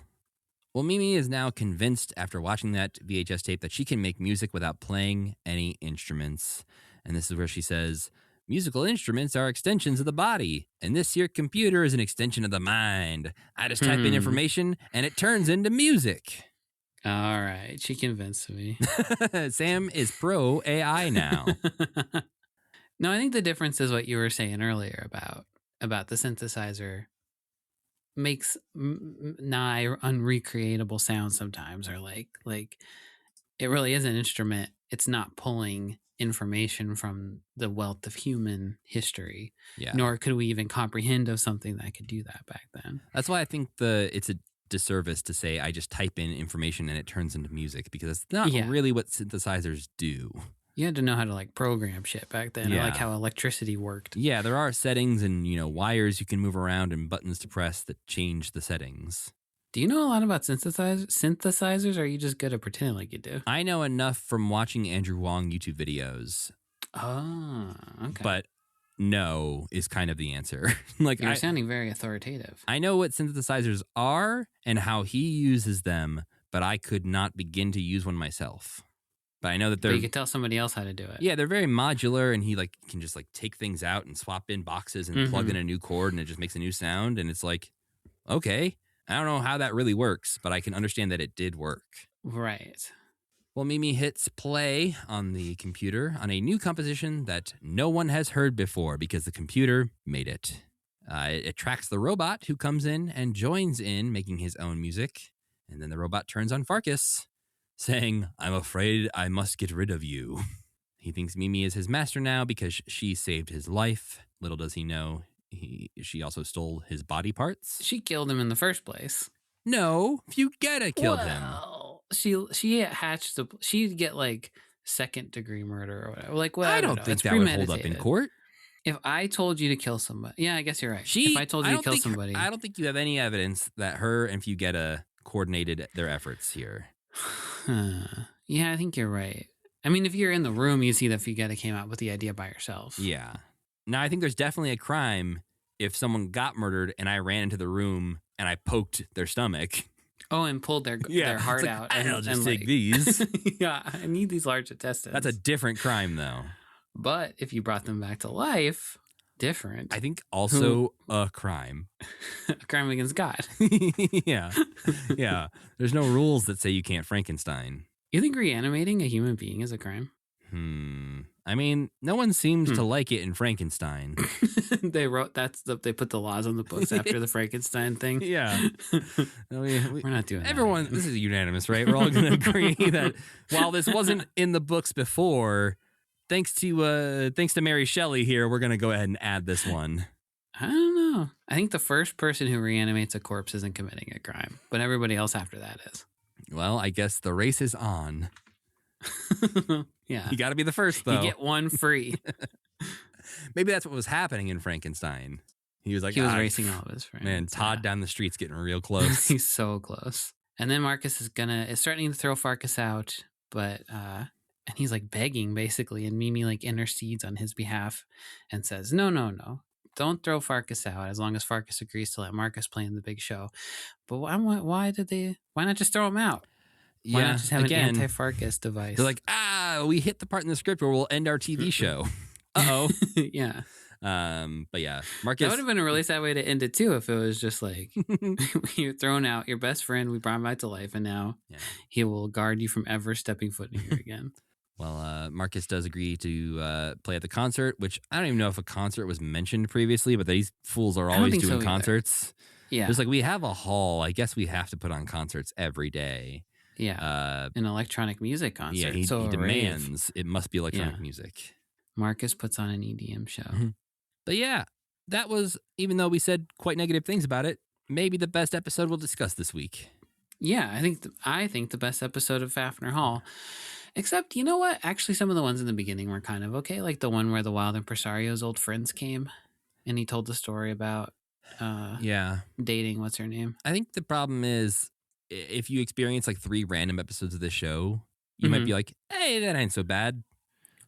Well, Mimi is now convinced after watching that VHS tape that she can make music without playing any instruments. And this is where she says, musical instruments are extensions of the body, and this here computer is an extension of the mind. I just type in information, and it turns into music. All right. She convinced me. Sam is pro AI now. No, I think the difference is what you were saying earlier about the synthesizer makes nigh unrecreatable sounds sometimes, or like it really is an instrument. It's not pulling information from the wealth of human history, nor could we even comprehend of something that could do that back then. That's why I think it's a disservice to say I just type in information and it turns into music, because it's not really what synthesizers do. You had to know how to like program shit back then, or like how electricity worked. Yeah, there are settings and wires you can move around and buttons to press that change the settings. Do you know a lot about synthesizers, or are you just good at pretending like you do? I know enough from watching Andrew Wong YouTube videos. Oh, okay. But no is kind of the answer. Like, you're sounding very authoritative. I know what synthesizers are and how he uses them, but I could not begin to use one myself. But I know that But you could tell somebody else how to do it. Yeah, they're very modular, and he can just take things out and swap in boxes and plug in a new chord, and it just makes a new sound. And it's like, okay, I don't know how that really works, but I can understand that it did work. Right. Well, Mimi hits play on the computer on a new composition that no one has heard before because the computer made it. It tracks the robot, who comes in and joins in making his own music. And then the robot turns on Farkas, saying, I'm afraid I must get rid of you. He thinks Mimi is his master now because she saved his life. Little does he know, she also stole his body parts. She killed him in the first place. No, Fugetta killed him. She hatched she'd get like second degree murder or whatever. Like, well, I don't think that would hold up in court. If I told you to kill somebody, yeah, I guess you're right. If I told you to kill somebody, I don't think you have any evidence that her and Fugetta coordinated their efforts here. yeah, I think you're right. I mean, if you're in the room, you see that Fugetta came out with the idea by herself. Yeah. Now, I think there's definitely a crime if someone got murdered and I ran into the room and I poked their stomach. Oh, and pulled their heart out. I'll just take these. Yeah, I need these large intestines. That's a different crime, though. But if you brought them back to life, different. I think also a crime. A crime against God. Yeah. Yeah. There's no rules that say you can't Frankenstein. You think reanimating a human being is a crime? I mean, no one seems to like it in Frankenstein. They put the laws on the books after the Frankenstein thing. Yeah. We're not doing everyone, that. This is unanimous, right? We're all going to agree that while this wasn't in the books before, thanks to Mary Shelley here, we're going to go ahead and add this one. I don't know. I think the first person who reanimates a corpse isn't committing a crime, but everybody else after that is. Well, I guess the race is on. Yeah. You got to be the first, though. You get one free. Maybe that's what was happening in Frankenstein. He was like, he was racing all of his friends. Man, Todd down the street's getting real close. He's so close. And then Marcus is starting to throw Farkas out, but and he's like begging basically, and Mimi like intercedes on his behalf and says, no. Don't throw Farkas out as long as Farkas agrees to let Marcus play in the big show. But why not just throw him out? Why not just have an anti-Farkas device? They're like, we hit the part in the script where we'll end our TV show. Uh-oh. Yeah. But yeah, Marcus. That would have been a really sad way to end it too if it was just like you're thrown out, your best friend, we brought him back to life, and now he will guard you from ever stepping foot in here again. Well, Marcus does agree to play at the concert, which I don't even know if a concert was mentioned previously, but these fools are always doing concerts. Yeah. Just like we have a hall, I guess we have to put on concerts every day. Yeah. An electronic music concert. Yeah, he demands it must be electronic music. Marcus puts on an EDM show. Mm-hmm. But yeah, that was, even though we said quite negative things about it, maybe the best episode we'll discuss this week. Yeah, I think the best episode of Faffner Hall. Except, you know what? Actually, some of the ones in the beginning were kind of okay. Like the one where the Wild Impresario's old friends came and he told the story about dating, what's her name? I think the problem is if you experience like 3 random episodes of this show, you might be like, hey, that ain't so bad.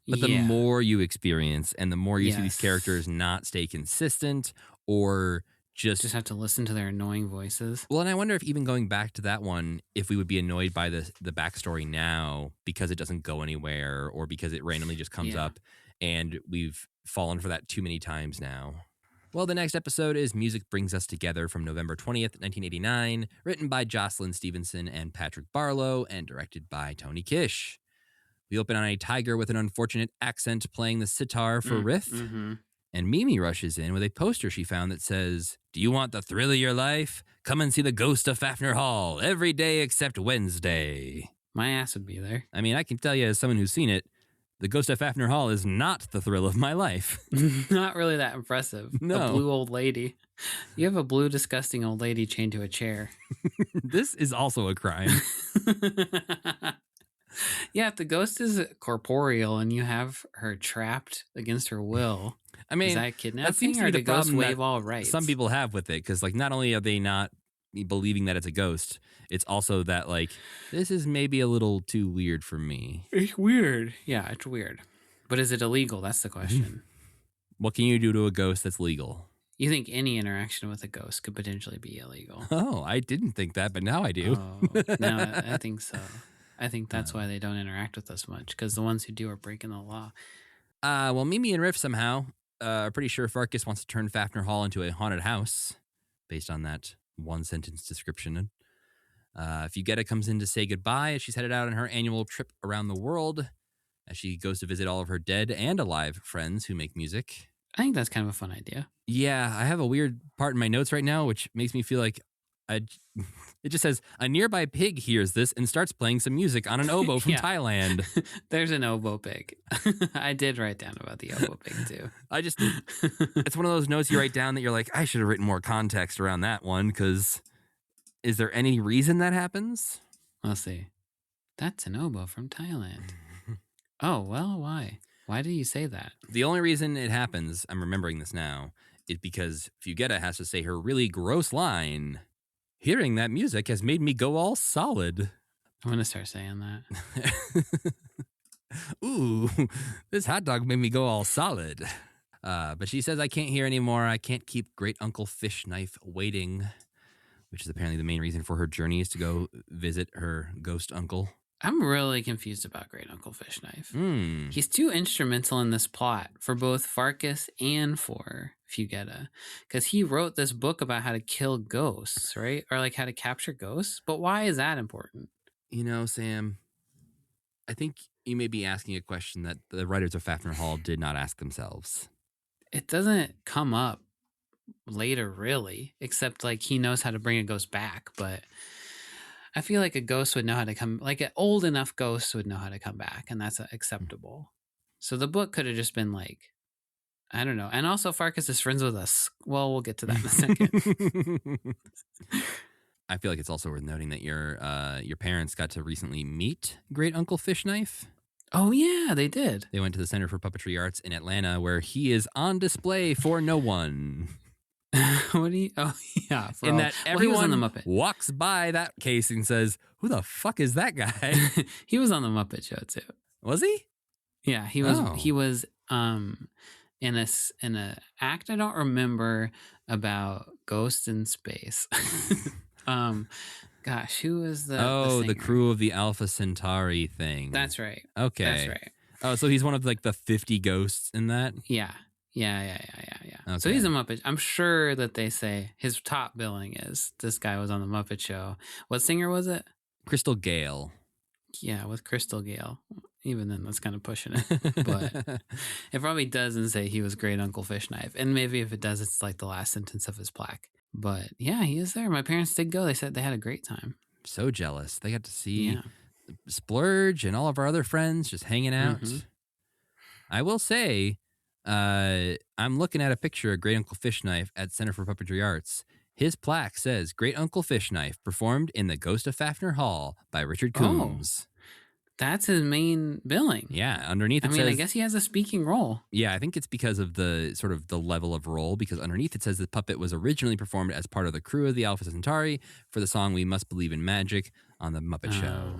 But the more you experience and the more you see these characters not stay consistent or just have to listen to their annoying voices. Well, and I wonder if even going back to that one, if we would be annoyed by the backstory now because it doesn't go anywhere or because it randomly just comes up, and we've fallen for that too many times now. Well, the next episode is Music Brings Us Together from November 20th, 1989, written by Jocelyn Stevenson and Patrick Barlow and directed by Tony Kish. We open on a tiger with an unfortunate accent playing the sitar for riff. Mm-hmm. And Mimi rushes in with a poster she found that says, "Do you want the thrill of your life? Come and see the Ghost of Faffner Hall every day except Wednesday." My ass would be there. I mean, I can tell you as someone who's seen it, the Ghost of Faffner Hall is not the thrill of my life. Not really that impressive. No. A blue old lady. You have a blue, disgusting old lady chained to a chair. This is also a crime. Yeah, if the ghost is corporeal and you have her trapped against her will, I mean, is that kidnapping or the ghost waive all rights? Some people have with it because, like, not only are they not believing that it's a ghost, it's also that, like, this is maybe a little too weird for me. It's weird. Yeah, it's weird. But is it illegal? That's the question. What can you do to a ghost that's legal? You think any interaction with a ghost could potentially be illegal? Oh, I didn't think that, but now I do. Oh, no, I think so. I think that's why they don't interact with us much, because the ones who do are breaking the law. Well, Mimi and Riff somehow are pretty sure Farkas wants to turn Faffner Hall into a haunted house, based on that one-sentence description. Fugetta comes in to say goodbye as she's headed out on her annual trip around the world, as she goes to visit all of her dead and alive friends who make music. I think that's kind of a fun idea. Yeah, I have a weird part in my notes right now, which makes me feel like it just says, a nearby pig hears this and starts playing some music on an oboe from Thailand. There's an oboe pig. I did write down about the oboe pig too. It's one of those notes you write down that you're like, I should have written more context around that one, because is there any reason that happens? Let's see. That's an oboe from Thailand. Oh, well, why? Why do you say that? The only reason it happens, I'm remembering this now, is because Fugetta has to say her really gross line. Hearing that music has made me go all solid. I'm going to start saying that. Ooh, this hot dog made me go all solid. But she says, I can't hear anymore. I can't keep Great Uncle Fish Knife waiting, which is apparently the main reason for her journey is to go visit her ghost uncle. I'm really confused about Great Uncle Fish Knife. Mm. He's too instrumental in this plot for both Farkas and for Fugetta, because he wrote this book about how to kill ghosts, right? Or like how to capture ghosts. But why is that important? You know, Sam, I think you may be asking a question that the writers of Faffner Hall did not ask themselves. It doesn't come up later, really, except like he knows how to bring a ghost back. But I feel like a ghost would know how to come, like an old enough ghost would know how to come back, and that's acceptable. So the book could have just been like, I don't know. And also Farkas is friends with us. Well, we'll get to that in a second. I feel like it's also worth noting that your parents got to recently meet Great Uncle Fish Knife. Oh, yeah, they did. They went to the Center for Puppetry Arts in Atlanta, where he is on display for no one. What do you? Oh, yeah. In that everyone on the Muppet. walks by that case and says, "Who the fuck is that guy?" He was on the Muppet Show too. Was he? Yeah, he was. Oh. He was in a act I don't remember about ghosts in space. Gosh, who was the? The singer? crew of the Alpha Centauri thing. That's right. Okay. That's right. Oh, so he's one of like the 50 ghosts in that? Yeah. Okay. So he's a Muppet. I'm sure that they say his top billing is this guy was on the Muppet Show. What singer was it? Crystal Gale. Yeah, with Crystal Gale. Even then, that's kind of pushing it. But it probably doesn't say he was Great Uncle Fish Knife. And maybe if it does, it's like the last sentence of his plaque. But yeah, he is there. My parents did go. They said they had a great time. So jealous. They got to see Splurge and all of our other friends just hanging out. Mm-hmm. I will say, I'm looking at a picture of Great Uncle Fish Knife at Center for Puppetry Arts. His plaque says, Great Uncle Fish Knife, performed in the Ghost of Faffner Hall by Richard Coombs. That's his main billing. Yeah, underneath it says... I guess he has a speaking role. Yeah, I think it's because of the sort of the level of role, because underneath it says the puppet was originally performed as part of the crew of the Alpha Centauri for the song We Must Believe in Magic on the Muppet Show,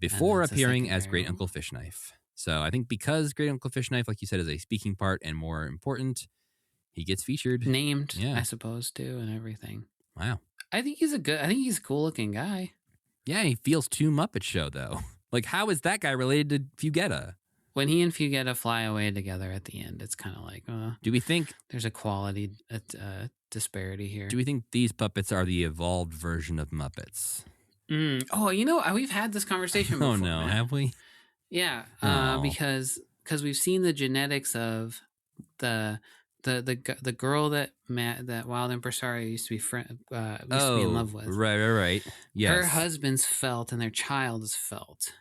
before appearing as Great Uncle Fish Knife. So I think because Great Uncle Fish Knife, like you said, is a speaking part and more important, he gets featured. Named, I suppose, too, and everything. Wow. I think he's a cool looking guy. Yeah, he feels too Muppet Show, though. Like, how is that guy related to Fugetta? When he and Fugetta fly away together at the end, it's kind of like, do we think there's a quality disparity here? Do we think these puppets are the evolved version of Muppets? Oh, we've had this conversation before. Oh, no, man. have we? Yeah, because we've seen the genetics of the girl that Wild Impresario used to be be in love with. Right. Yes. Her husband's felt and their child is felt.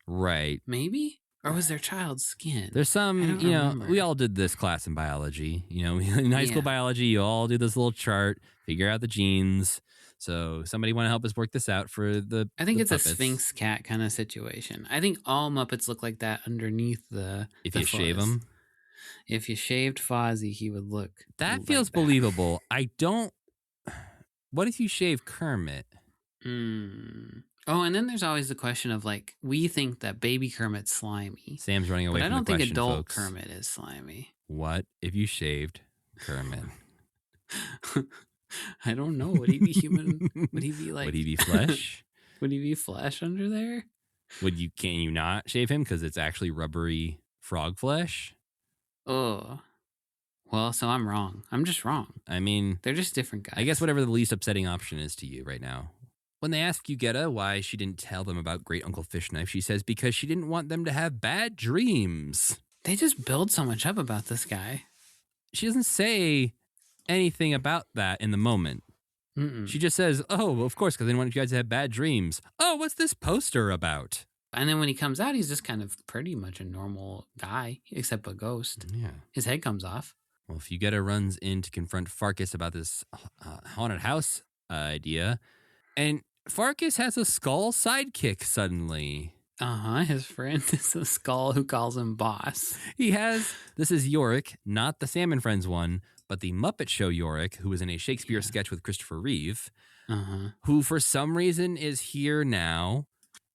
Right. Maybe? Or was their child's skin? There's some, remember. we all did this class in biology. In high school biology, you all do this little chart, figure out the genes. So somebody want to help us work this out for the I think it's puppets. a Sphinx cat kind of situation. I think all Muppets look like that underneath If you shave them. If you shaved Fozzie, he would look. That feels believable. What if you shave Kermit? Oh, and then there's always the question of like, we think that baby Kermit's slimy. Sam's running away but from the question, I don't think adult folks. Kermit is slimy. What if you shaved Kermit? I don't know. Would he be human? Would he be like? Would he be flesh? Would he be flesh under there? Can you not shave him because it's actually rubbery frog flesh? Oh. Well, so I'm wrong. I'm just wrong. I mean, they're just different guys. I guess whatever the least upsetting option is to you right now. When they ask Fugetta why she didn't tell them about Great Uncle Fish Knife, she says because she didn't want them to have bad dreams. They just build so much up about this guy. She doesn't say anything about that in the moment. She just says, oh, of course, because I didn't want you guys to have bad dreams. Oh, what's this poster about? And then when he comes out, he's just kind of pretty much a normal guy, except a ghost. Yeah. His head comes off. Well, Fugetta runs in to confront Farkas about this haunted house idea. And Farkas has a skull sidekick suddenly. His friend is a skull who calls him boss. This is Yorick, not the Sam and Friends one, but the Muppet Show Yorick, who was in a Shakespeare sketch with Christopher Reeve, who for some reason is here now.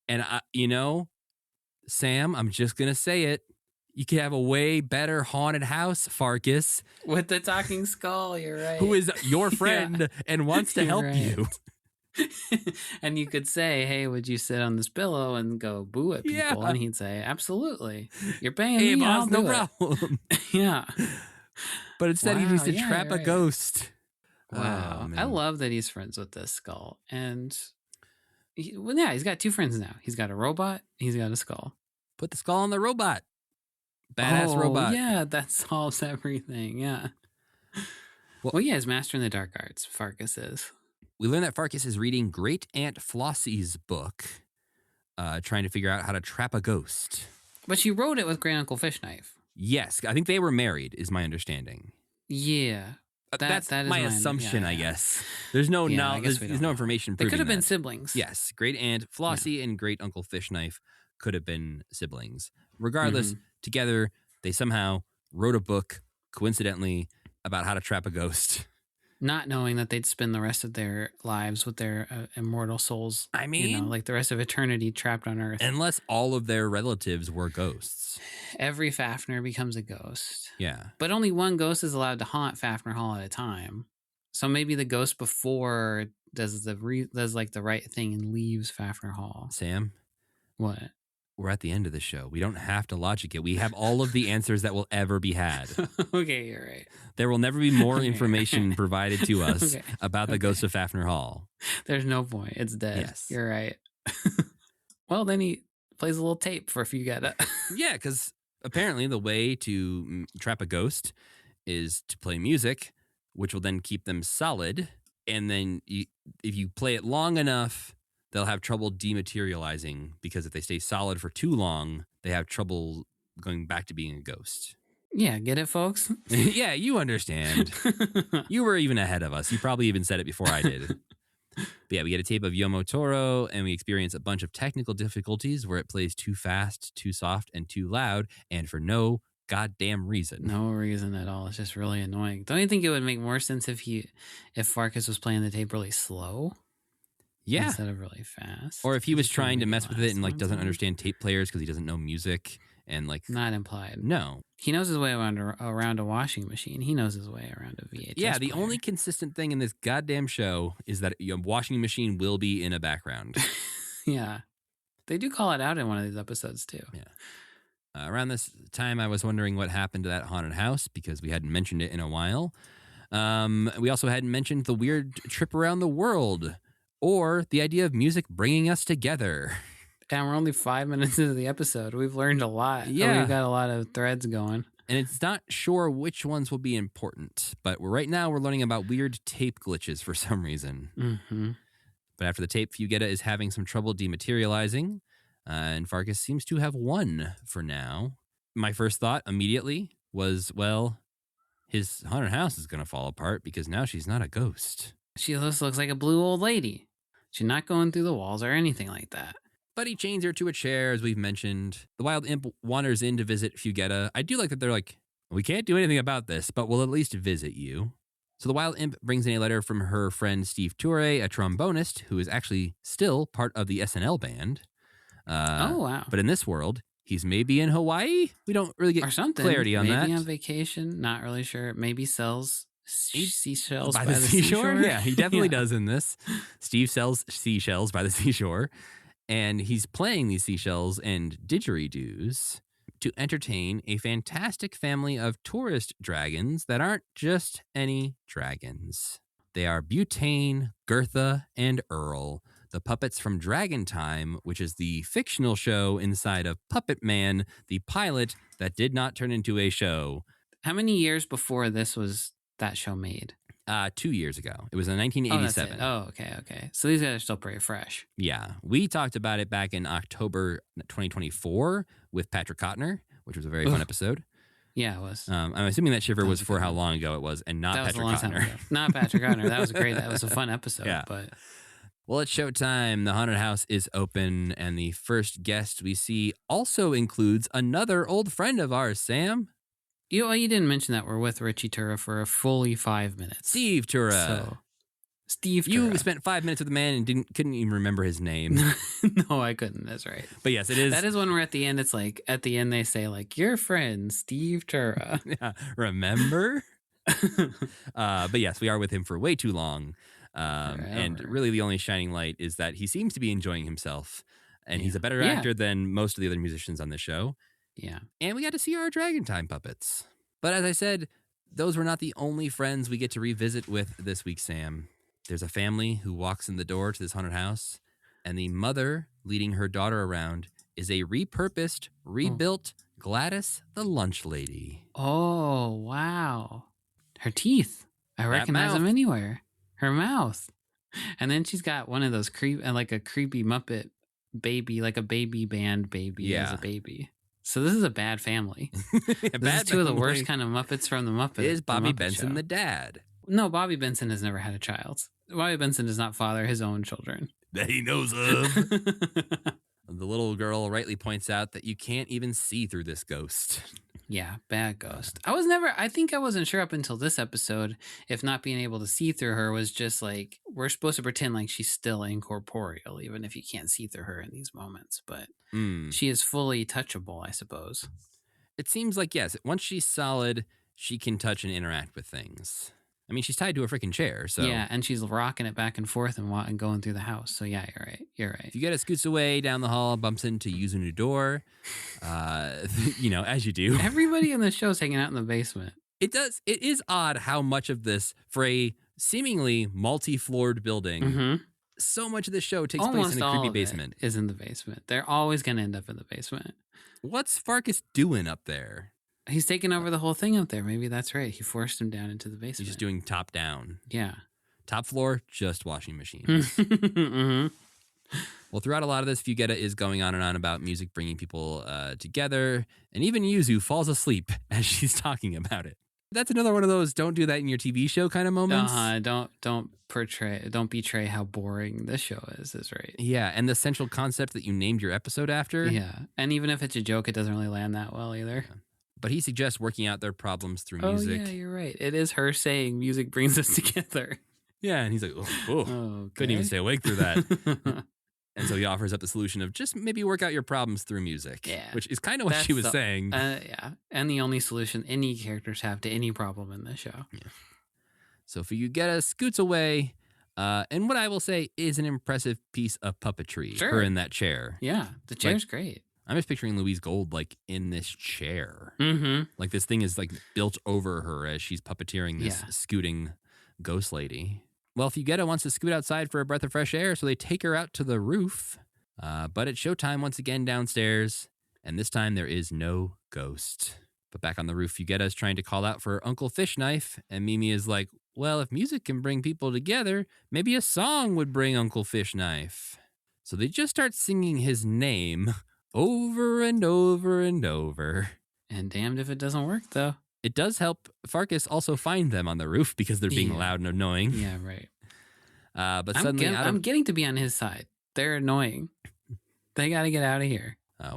And, Sam, I'm just going to say it. You could have a way better haunted house, Farkas. With the talking skull, you're right. Who is your friend and wants to help you. And you could say, hey, would you sit on this pillow and go boo at people? Yeah. And he'd say, absolutely. You're paying Hey, me, boss, I'll no do it." problem. Yeah. But instead, he needs to yeah, trap you're a right. ghost. Wow. Oh, man. I love that he's friends with this skull. And he's got two friends now. He's got a robot. He's got a skull. Put the skull on the robot. Badass robot. Yeah, that solves everything. Yeah. Well, yeah, he's mastering the dark arts, Farkas is. We learn that Farkas is reading Great Aunt Flossie's book, trying to figure out how to trap a ghost. But she wrote it with Great Uncle Fishknife. Yes, I think they were married, is my understanding. Yeah. That's that is my assumption, yeah. I guess. There's no guess there's no information They proving could have been that. siblings. Yes, Great Aunt Flossie and Great Uncle Fishknife could have been siblings. Regardless, together they somehow wrote a book, coincidentally, about how to trap a ghost. Not knowing that they'd spend the rest of their lives with their immortal souls. I mean, like the rest of eternity trapped on Earth. Unless all of their relatives were ghosts. Every Faffner becomes a ghost. Yeah. But only one ghost is allowed to haunt Faffner Hall at a time. So maybe the ghost before does the right thing and leaves Faffner Hall. Sam? What? We're at the end of the show. We don't have to logic it. We have all of the answers that will ever be had. Okay, you're right. There will never be more information provided to us about the Ghost of Faffner Hall. There's no point. It's dead. Yes. You're right. Well, then he plays a little tape for if you get it. Yeah, because apparently the way to trap a ghost is to play music, which will then keep them solid. And then if you play it long enough, they'll have trouble dematerializing, because if they stay solid for too long, they have trouble going back to being a ghost. Yeah, get it, folks? Yeah, you understand. You were even ahead of us. You probably even said it before I did. But yeah, we get a tape of Yomo Toro, and we experience a bunch of technical difficulties where it plays too fast, too soft, and too loud, and for no goddamn reason. No reason at all. It's just really annoying. Don't you think it would make more sense if Farkas was playing the tape really slow? Yeah. Instead of really fast. Or if he was trying to make mess with it and like doesn't time. understand tape players because he doesn't know music and like Not implied. no. He knows his way around a washing machine. He knows his way around a VHS Yeah, the player. only consistent thing in this goddamn show is that a washing machine will be in a background. Yeah. They do call it out in one of these episodes too. Yeah. Around this time, I was wondering what happened to that haunted house because we hadn't mentioned it in a while. We also hadn't mentioned the weird trip around the world or the idea of music bringing us together. And we're only 5 minutes into the episode. We've learned a lot. Yeah. We've got a lot of threads going. And it's not sure which ones will be important, but right now we're learning about weird tape glitches for some reason. Mm-hmm. But after the tape, Fugetta is having some trouble dematerializing, and Farkas seems to have won for now. My first thought immediately was, well, his haunted house is going to fall apart because now she's not a ghost. She just looks like a blue old lady. She's not going through the walls or anything like that. But he chains her to a chair, as we've mentioned. The wild imp wanders in to visit Fugetta. I do like that they're like, we can't do anything about this, but we'll at least visit you. So the wild imp brings in a letter from her friend Steve Toure, a trombonist who is actually still part of the SNL band. Oh, wow. But in this world, he's maybe in Hawaii. We don't really get Or something. clarity on that. Maybe on vacation. Not really sure. Maybe sells seashells by the seashore? Yeah, he definitely Yeah. does in this. Steve sells seashells by the seashore. And he's playing these seashells and didgeridoos to entertain a fantastic family of tourist dragons that aren't just any dragons. They are Butane, Gertha, and Earl, the puppets from Dragon Time, which is the fictional show inside of Puppet Man, the pilot that did not turn into a show. How many years before this was that show made? 2 years ago. It was in Oh, that's 1987. it. Oh, okay. So these guys are still pretty fresh. Yeah. We talked about it back in October 2024 with Patrick Kottner, which was a very fun episode. Yeah, it was. I'm assuming that shiver That was was a for good how one. long ago it was and not That was a Patrick long time Kottner. ago. Not Patrick Kottner. That was great. That was a fun episode. Yeah. But Well, it's showtime. The haunted house is open, and the first guest we see also includes another old friend of ours, Sam. You didn't mention that we're with Richie Tura for a fully 5 minutes. Steve Tura. So, Steve You Tura. spent 5 minutes with the man and couldn't even remember his name. No, I couldn't. That's right. But yes, it is. That is when we're at the end. It's like, at the end, they say, like, your friend, Steve Tura. Yeah, remember? But yes, we are with him for way too long. And Forever. really the only shining light is that he seems to be enjoying himself. And he's a better Yeah. actor than most of the other musicians on the show. Yeah. And we got to see our Dragon Time puppets. But as I said, those were not the only friends we get to revisit with this week, Sam. There's a family who walks in the door to this haunted house, and the mother leading her daughter around is a repurposed, rebuilt Gladys the Lunch Lady. Oh, wow. Her teeth. I recognize them mouth. anywhere. Her mouth. And then she's got one of those like a creepy Muppet baby, like a baby band baby as a baby. So this is a bad family. This is two of the worst kind of Muppets from the Muppet. Is Bobby Muppet Benson Show. the dad? No, Bobby Benson has never had a child. Bobby Benson does not father his own children. That he knows of. The little girl rightly points out that you can't even see through this ghost. Yeah, bad ghost. I think I wasn't sure up until this episode if not being able to see through her was just like, we're supposed to pretend like she's still incorporeal, even if you can't see through her in these moments. But she is fully touchable, I suppose. It seems like, yes, once she's solid, she can touch and interact with things. I mean, she's tied to a freaking chair, so... Yeah, and she's rocking it back and forth and going through the house. So yeah, you're right. If you get a scoots away down the hall, bumps into Yuzu door, as you do. Everybody in the show's hanging out in the basement. It is odd how much of this, for a seemingly multi-floored building, so much of the show takes place in a creepy basement. Is in the basement. They're always going to end up in the basement. What's Farkas doing up there? He's taking over the whole thing up there. Maybe that's right. He forced him down into the basement. He's just doing top down. Yeah. Top floor, just washing machines. Well, throughout a lot of this, Fugetta is going on and on about music bringing people together. And even Yuzu falls asleep as she's talking about it. That's another one of those don't do that in your TV show kind of moments. Don't betray how boring this show is right. Yeah, and the central concept that you named your episode after. Yeah, and even if it's a joke, it doesn't really land that well either. Yeah. But he suggests working out their problems through music. Oh, yeah, you're right. It is her saying music brings us together. Yeah, and he's like, okay. Couldn't even stay awake through that. And so he offers up the solution of just maybe work out your problems through music. Yeah. Which is kind of what she was saying. Yeah. And the only solution any characters have to any problem in the show. Yeah. So Fugetta scoots away. And what I will say is an impressive piece of puppetry. Sure. Her in that chair. Yeah. The chair's great. I'm just picturing Louise Gold like in this chair. Mm-hmm. Like this thing is like built over her as she's puppeteering this scooting ghost lady. Well, Fugetta wants to scoot outside for a breath of fresh air, so they take her out to the roof. But it's showtime once again downstairs, and this time there is no ghost. But back on the roof, Fugetta is trying to call out for Uncle Fishknife, and Mimi is like, well, if music can bring people together, maybe a song would bring Uncle Fishknife. So they just start singing his name over and over and over. And damned if it doesn't work, though. It does help Farkas also find them on the roof because they're being loud and annoying. Yeah, right. But suddenly I'm getting to be on his side. They're annoying. They got to get out of here.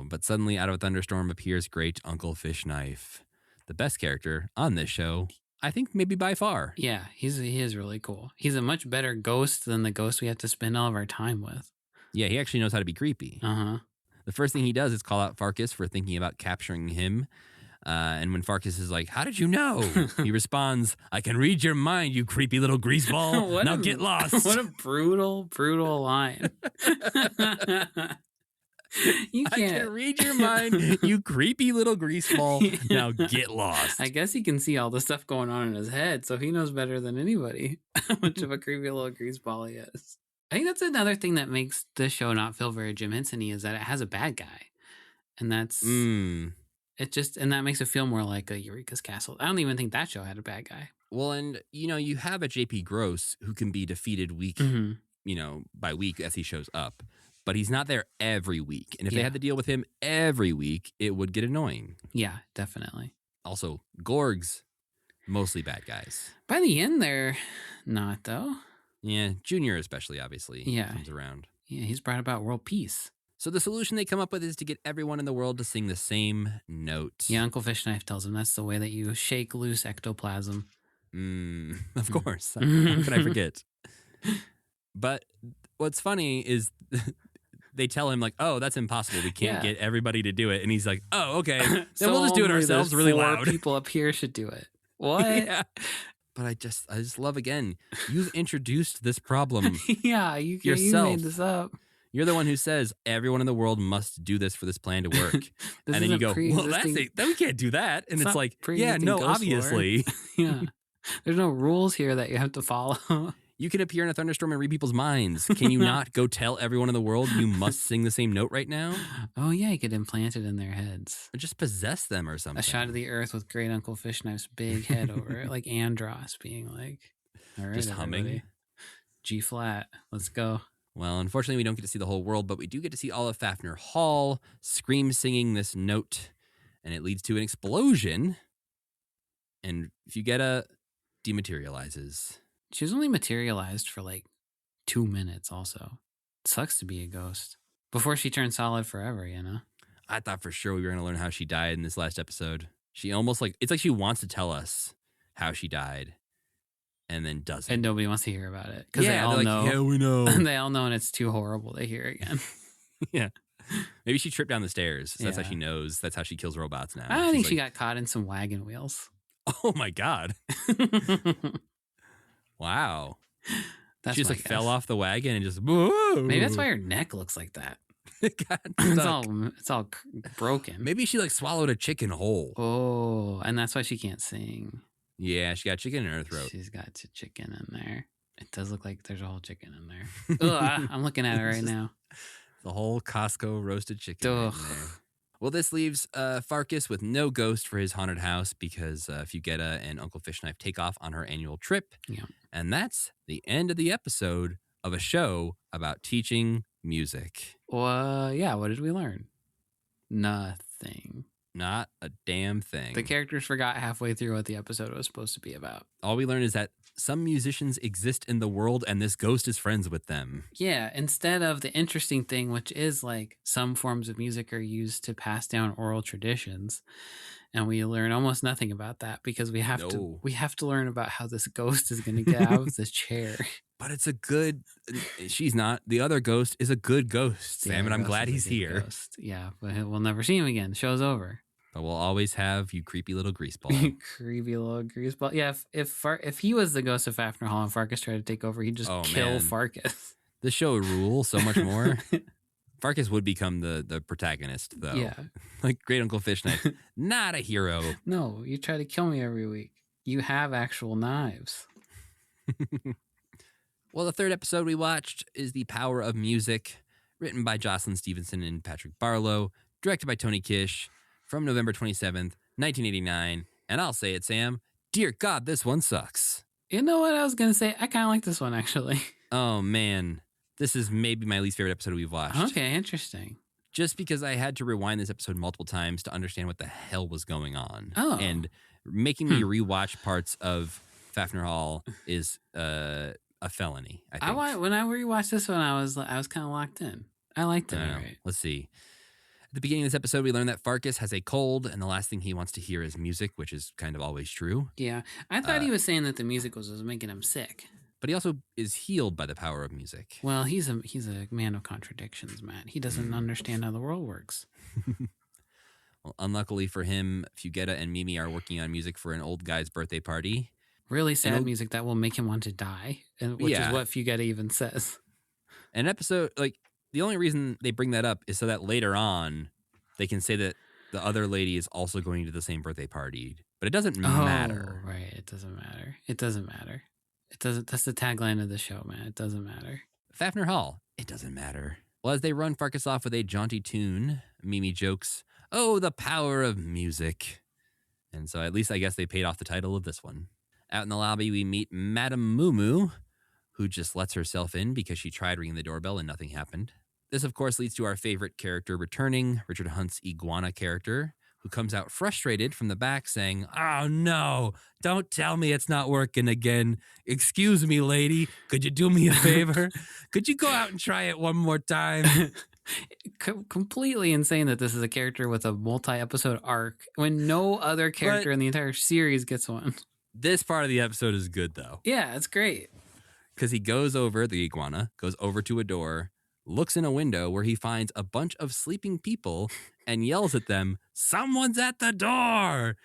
But suddenly out of a thunderstorm appears great Uncle Fishknife, the best character on this show, I think maybe by far. Yeah, he is really cool. He's a much better ghost than the ghost we have to spend all of our time with. Yeah, he actually knows how to be creepy. Uh-huh. The first thing he does is call out Farkas for thinking about capturing him. And when Farkas is like, how did you know? He responds, I can read your mind, you creepy little greaseball. Now get lost. What a brutal, brutal line. You can't. I can read your mind, you creepy little greaseball. Now get lost. I guess he can see all the stuff going on in his head, so he knows better than anybody how much of a creepy little greaseball he is. I think that's another thing that makes this show not feel very Jim Henson-y is that it has a bad guy. And that's... It just, and that makes it feel more like a Eureka's Castle. I don't even think that show had a bad guy. Well, and, you have a J.P. Gross who can be defeated week, by week as he shows up. But he's not there every week. And if they had to deal with him every week, it would get annoying. Yeah, definitely. Also, Gorgs, mostly bad guys. By the end, they're not, though. Yeah, Junior especially, obviously, Yeah. comes around. Yeah, he's brought about world peace. So the solution they come up with is to get everyone in the world to sing the same note. Yeah, Uncle Fishknife tells him that's the way that you shake loose ectoplasm. Of course. How could I forget? But what's funny is they tell him, like, oh, that's impossible. We can't get everybody to do it. And he's like, oh, okay. Then we'll just do it ourselves really loud. People up here should do it. What? Yeah. But I just love, again, you've introduced this problem. Yeah, you made this up. You're the one who says everyone in the world must do this for this plan to work. And then you go, well, then we can't do that. And it's like, yeah, no, obviously. Yeah. There's no rules here that you have to follow. You can appear in a thunderstorm and read people's minds. Can you not go tell everyone in the world you must sing the same note right now? Oh, yeah, you could implant it in their heads. Or just possess them or something. A shot of the earth with Great Uncle Fishknife's big head over it, like Andros being like, all right, just everybody. humming. G flat, let's go. Well, unfortunately, we don't get to see the whole world, but we do get to see all of Faffner Hall scream singing this note, and it leads to an explosion. And Fugetta dematerializes. She was only materialized for like 2 minutes also. It sucks to be a ghost. Before she turned solid forever, you know? I thought for sure we were going to learn how she died in this last episode. She almost it's like she wants to tell us how she died and then doesn't. And nobody wants to hear about it. Because they all like, know. Yeah, we know. They all know and it's too horrible to hear again. Yeah. Maybe she tripped down the stairs. So that's how Yeah. she knows. That's how she kills robots now. I think she got caught in some wagon wheels. Oh my God. Wow. That's she just my like fell guess. off the wagon and just, whoa. Maybe that's why her neck looks like that. got It's all broken. Maybe she like swallowed a chicken whole. Oh, and that's why she can't sing. Yeah, she got chicken in her throat. She's got chicken in there. It does look like there's a whole chicken in there. Ugh, I'm looking at it right now. The whole Costco roasted chicken right Ugh. in there. Well, this leaves Farkas with no ghost for his haunted house because Fugetta and Uncle Fishknife take off on her annual trip. Yeah. And that's the end of the episode of a show about teaching music. Well, yeah, what did we learn? Nothing. Not a damn thing. The characters forgot halfway through what the episode was supposed to be about. All we learned is that some musicians exist in the world and this ghost is friends with them. Yeah, instead of the interesting thing, which is like some forms of music are used to pass down oral traditions. And we learn almost nothing about that because we have to learn about how this ghost is going to get out of the chair. But it's she's not. The other ghost is a good ghost, Sam, and I'm glad he's here. Ghost. Yeah, but we'll never see him again. The show's over. But we'll always have you creepy little greaseball. Creepy little greaseball. Yeah, if he was the ghost of Faffner Hall and Farkas tried to take over, he'd just kill Farkas. The show would rule so much more. Farkas would become the protagonist, though. Yeah. Like Great Uncle Fishknife. Not a hero. No, you try to kill me every week. You have actual knives. Well, the third episode we watched is The Power of Music, written by Jocelyn Stevenson and Patrick Barlow, directed by Tony Kish, from November 27th, 1989. And I'll say it, Sam. Dear God, this one sucks. You know what I was going to say? I kind of like this one, actually. Oh, man. This is maybe my least favorite episode we've watched. Okay, interesting. Just because I had to rewind this episode multiple times to understand what the hell was going on. Oh. And making me rewatch parts of Faffner Hall is a felony, I think. When I rewatched this one, I was kind of locked in. I liked it. Right. Let's see. At the beginning of this episode, we learn that Farkas has a cold, and the last thing he wants to hear is music, which is kind of always true. Yeah. I thought he was saying that the music was making him sick. But he also is healed by the power of music. Well, he's a man of contradictions, Matt. He doesn't understand how the world works. Well, unluckily for him, Fugetta and Mimi are working on music for an old guy's birthday party. Really sad music that will make him want to die, which is what Fugetta even says. An episode, the only reason they bring that up is so that later on they can say that the other lady is also going to the same birthday party. But it doesn't matter. Right. It doesn't matter. It doesn't matter. It doesn't. That's the tagline of the show, man. It doesn't matter. Faffner Hall. It doesn't matter. Well, as they run Farkas off with a jaunty tune, Mimi jokes, "Oh, the power of music." And so at least I guess they paid off the title of this one. Out in the lobby, we meet Madame Mumu, who just lets herself in because she tried ringing the doorbell and nothing happened. This, of course, leads to our favorite character returning, Richard Hunt's iguana character, who comes out frustrated from the back saying, "Oh no, don't tell me it's not working again. Excuse me, lady. Could you do me a favor? Could you go out and try it one more time?" Completely insane that this is a character with a multi-episode arc when no other character in the entire series gets one. This part of the episode is good though. Yeah, it's great. Because he goes over, the iguana goes over to a door, looks in a window where he finds a bunch of sleeping people and yells at them, "Someone's at the door!"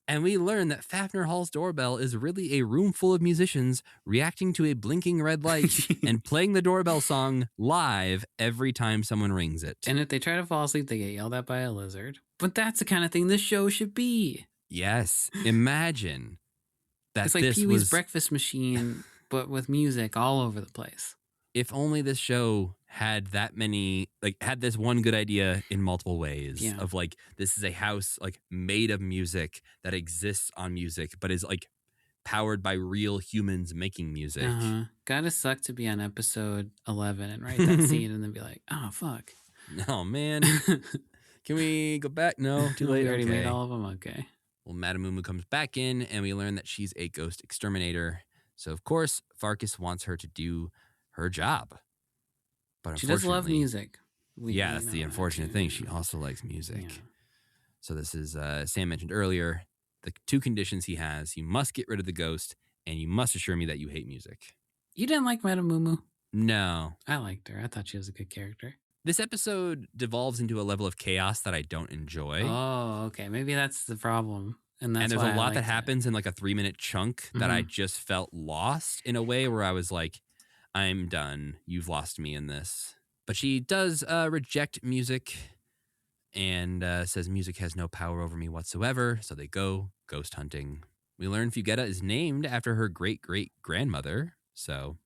And we learn that Faffner Hall's doorbell is really a room full of musicians reacting to a blinking red light and playing the doorbell song live every time someone rings it. And if they try to fall asleep, they get yelled at by a lizard. But that's the kind of thing this show should be. Yes. Imagine that it's like this Pee-wee's was... Breakfast Machine, but with music all over the place. If only this show had that many, like, had this one good idea in multiple ways of like, this is a house like made of music that exists on music, but is like powered by real humans making music. Gotta suck to be on episode 11 and write that scene and then be like, oh, fuck. No, man. Can we go back? No, too late. We already made all of them? Okay. Well, Madame Mumu comes back in and we learn that she's a ghost exterminator. So, of course, Farkas wants her to do her job. But she does love music. That's the unfortunate thing. She also likes music. Yeah. So this is, Sam mentioned earlier, the two conditions he has. You must get rid of the ghost, and you must assure me that you hate music. You didn't like Madame Mumu? No. I liked her. I thought she was a good character. This episode devolves into a level of chaos that I don't enjoy. Oh, okay. Maybe that's the problem. And there's a lot that happens in like a 3-minute chunk that I just felt lost in a way where I was like, I'm done. You've lost me in this. But she does reject music and says music has no power over me whatsoever. So they go ghost hunting. We learn Fugetta is named after her great-great-grandmother. So,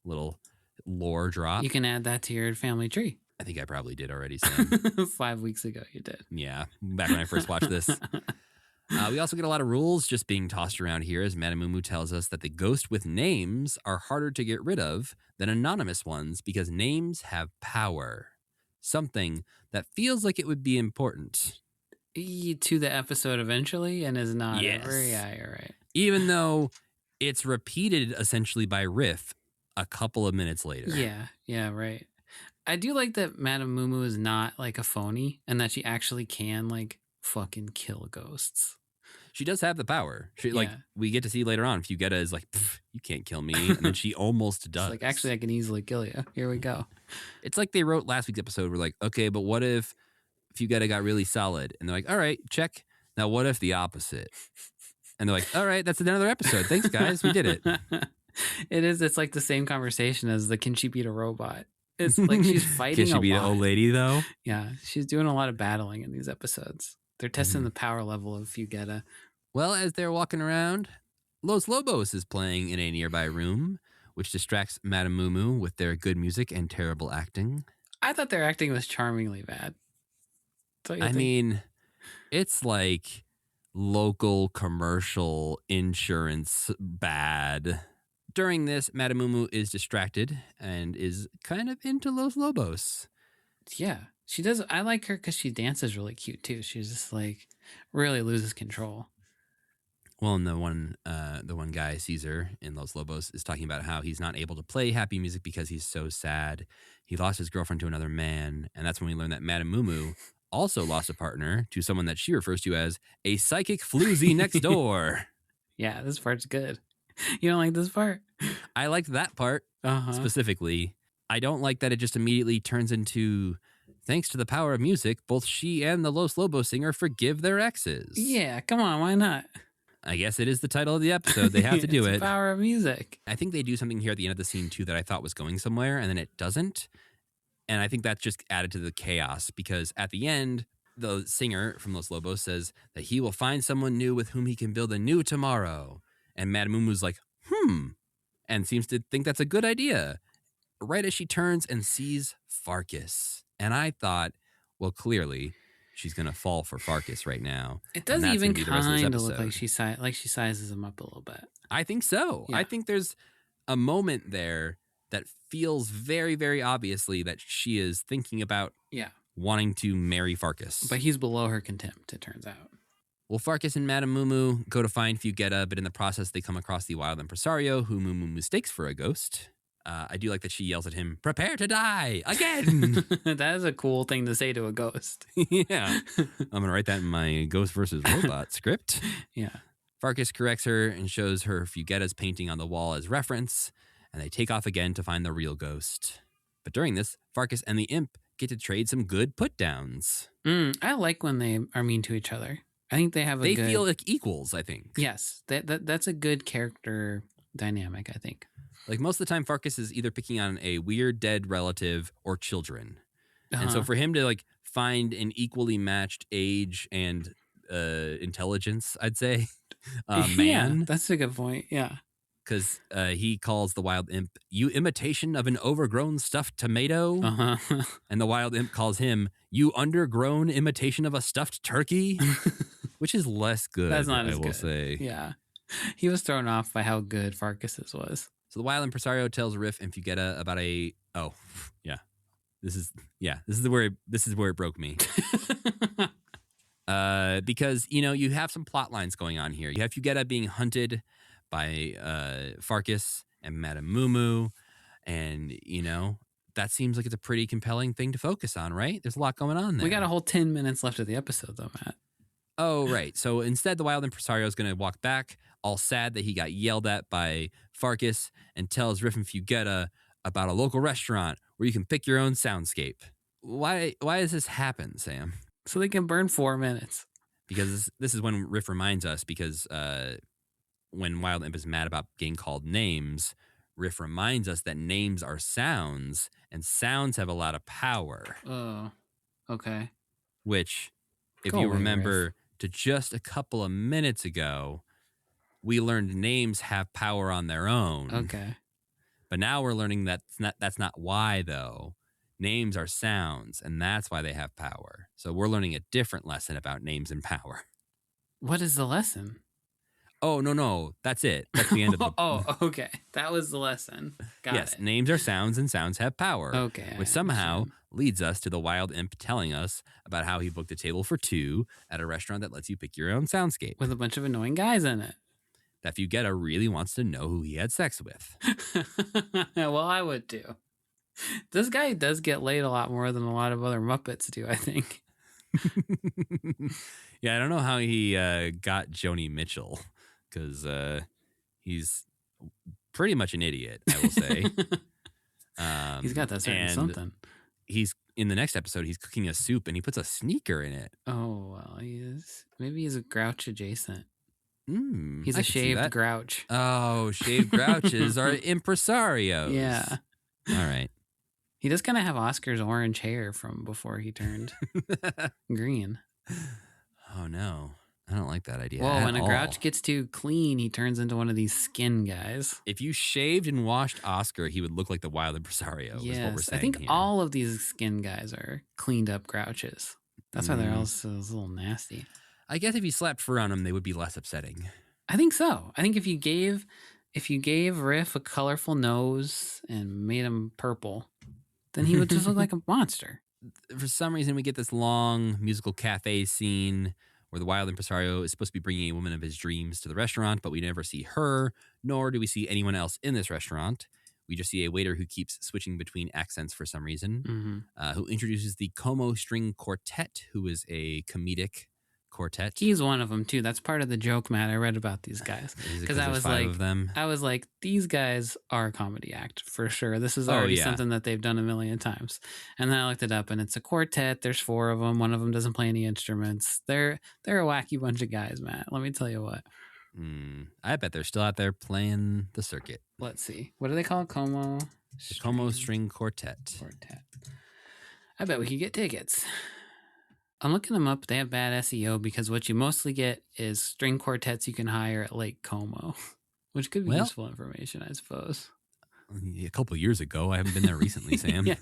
little lore drop. You can add that to your family tree. I think I probably did already, Sam. 5 weeks ago you did. Yeah, back when I first watched this. We also get a lot of rules just being tossed around here as Madame Mumu tells us that the ghosts with names are harder to get rid of than anonymous ones because names have power. Something that feels like it would be important. To the episode eventually and is not ever. Yeah, you're right. Even though it's repeated essentially by riff a couple of minutes later. Yeah, right. I do like that Madame Mumu is not like a phony and that she actually can like fucking kill ghosts. She does have the power. We get to see later on, Fugetta is like, you can't kill me. And then she almost does. She's like, actually, I can easily kill you. Here we go. It's like they wrote last week's episode. We're like, okay, but what if Fugetta got really solid? And they're like, all right, check. Now, what if the opposite? And they're like, all right, that's another episode. Thanks, guys. We did it. It's like the same conversation as the can she beat a robot? It's like she's fighting Can she beat an old lady, though? Yeah, she's doing a lot of battling in these episodes. They're testing the power level of Fugetta. Well, as they're walking around, Los Lobos is playing in a nearby room, which distracts Madame Mumu with their good music and terrible acting. I thought their acting was charmingly bad. I mean, it's like local commercial insurance bad. During this, Madame Mumu is distracted and is kind of into Los Lobos. Yeah, she does. I like her because she dances really cute too. She's just like really loses control. Well, and the one guy, Caesar, in Los Lobos, is talking about how he's not able to play happy music because he's so sad. He lost his girlfriend to another man, and that's when we learn that Madame Mumu also lost a partner to someone that she refers to as a psychic floozy next door. Yeah, this part's good. You don't like this part? I liked that part specifically. I don't like that it just immediately turns into, thanks to the power of music, both she and the Los Lobos singer forgive their exes. Yeah, come on, why not? I guess it is the title of the episode. They have to do it's it. The power of music. I think they do something here at the end of the scene, too, that I thought was going somewhere, and then it doesn't. And I think that's just added to the chaos, because at the end, the singer from Los Lobos says that he will find someone new with whom he can build a new tomorrow. And Madame Mumu's like, and seems to think that's a good idea. Right as she turns and sees Farkas. And I thought, well, clearly she's going to fall for Farkas right now. It does even kind of look like she sizes him up a little bit. I think so. Yeah. I think there's a moment there that feels very, very obviously that she is thinking about wanting to marry Farkas. But he's below her contempt, it turns out. Well, Farkas and Madame Mumu go to find Fugetta, but in the process, they come across the wild impresario, who Mumu mistakes for a ghost. I do like that she yells at him, "Prepare to die again!" That is a cool thing to say to a ghost. Yeah. I'm going to write that in my Ghost versus Robot script. Yeah. Farkas corrects her and shows her Fugetta's painting on the wall as reference, and they take off again to find the real ghost. But during this, Farkas and the imp get to trade some good put-downs. I like when they are mean to each other. I think they have They feel like equals, I think. Yes, that's a good character dynamic, I think. Like most of the time, Farkas is either picking on a weird dead relative or children. And so for him to like find an equally matched age and intelligence, I'd say, man. Yeah, that's a good point. Yeah. Because he calls the wild imp, "You imitation of an overgrown stuffed tomato." Uh-huh. And the wild imp calls him, "You undergrown imitation of a stuffed turkey," which is less good, That's not I as will good. say. Yeah. He was thrown off by how good Farkas's was. So the wild impresario tells Riff and Fugetta about This is where it broke me. Because, you have some plot lines going on here. You have Fugetta being hunted by Farkas and Madame Mumu. And, that seems like it's a pretty compelling thing to focus on, right? There's a lot going on there. We got a whole 10 minutes left of the episode, though, Matt. Oh, right. So instead, the wild impresario is going to walk back, all sad that he got yelled at by Farkas, and tells Riff and Fugetta about a local restaurant where you can pick your own soundscape. Why does this happen, Sam? So they can burn 4 minutes. Because this is when Riff reminds us, because when Wild Imp is mad about getting called names, Riff reminds us that names are sounds, and sounds have a lot of power. Oh, okay. Which, if Go you away, remember, Riff. to just a couple of minutes ago, we learned names have power on their own. Okay. But now we're learning that's not why, though. Names are sounds, and that's why they have power. So we're learning a different lesson about names and power. What is the lesson? Oh, no. That's it. That's the end of the... Oh, okay. That was the lesson. Got yes, it. names are sounds, and sounds have power. Okay. Which somehow leads us to the wild imp telling us about how he booked a table for 2 at a restaurant that lets you pick your own soundscape. With a bunch of annoying guys in it. That Fugetta really wants to know who he had sex with. Well, I would too. This guy does get laid a lot more than a lot of other Muppets do, I think. Yeah, I don't know how he got Joni Mitchell, because he's pretty much an idiot, I will say. He's got that certain something. He's in the next episode, he's cooking a soup and he puts a sneaker in it. Oh, well, maybe he's a grouch adjacent. He's I a could see shaved that. grouch. Oh, shaved grouches are impresarios. Yeah. All right. He does kind of have Oscar's orange hair from before he turned green. Oh, no. I don't like that idea. Well, at when a all. grouch gets too clean, he turns into one of these skin guys. If you shaved and washed Oscar, he would look like the wild impresario. Is what we're Yes, saying I think here. all of these skin guys are cleaned up grouches. That's why they're all so a little nasty. I guess if you slapped fur on them, they would be less upsetting. I think so. I think if you gave Riff a colorful nose and made him purple, then he would just look like a monster. For some reason, we get this long musical cafe scene where the wild impresario is supposed to be bringing a woman of his dreams to the restaurant, but we never see her, nor do we see anyone else in this restaurant. We just see a waiter who keeps switching between accents for some reason, who introduces the Como String Quartet, who is a comedic quartet. He's one of them too. That's part of the joke, Matt. I read about these guys because I was like, of them? I was like, these guys are a comedy act for sure. This is already something that they've done a million times. And then I looked it up, and it's a quartet. There's 4 of them. One of them doesn't play any instruments. They're a wacky bunch of guys, Matt. Let me tell you what. I bet they're still out there playing the circuit. Let's see. What do they call it? Como? The Como String Quartet. I bet we could get tickets. I'm looking them up. They have bad SEO because what you mostly get is string quartets you can hire at Lake Como, which could be useful information, I suppose. A couple of years ago. I haven't been there recently, Sam. Yeah.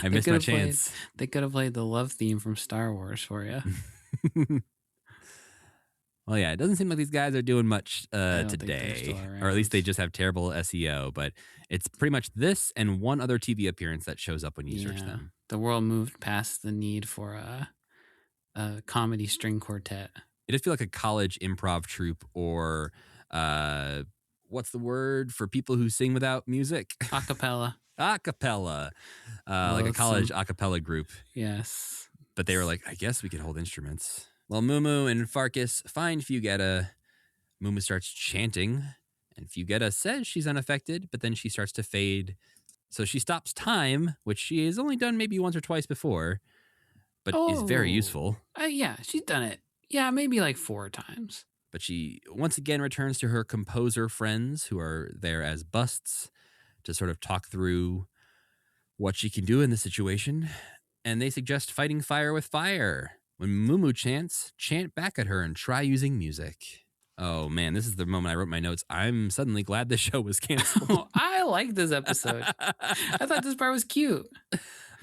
I missed my chance. They could have played the love theme from Star Wars for you. Well, yeah, it doesn't seem like these guys are doing much today, or at least they just have terrible SEO. But it's pretty much this and one other TV appearance that shows up when you search them. The world moved past the need for a comedy string quartet. It did feel like a college improv troupe, or what's the word for people who sing without music? Acapella. Acapella. Like a college acapella group. Yes. But they were like, I guess we could hold instruments. Well, Mumu and Farkas find Fugetta. Mumu starts chanting, and Fugetta says she's unaffected, but then she starts to fade. So she stops time, which she has only done maybe once or twice before, but is very useful. Yeah, she's done it. Yeah, maybe like 4 times. But she once again returns to her composer friends who are there as busts to sort of talk through what she can do in the situation. And they suggest fighting fire with fire. When Mumu chants, chant back at her and try using music. Oh man, this is the moment I wrote my notes. I'm suddenly glad the show was canceled. Oh, I like this episode. I thought this part was cute.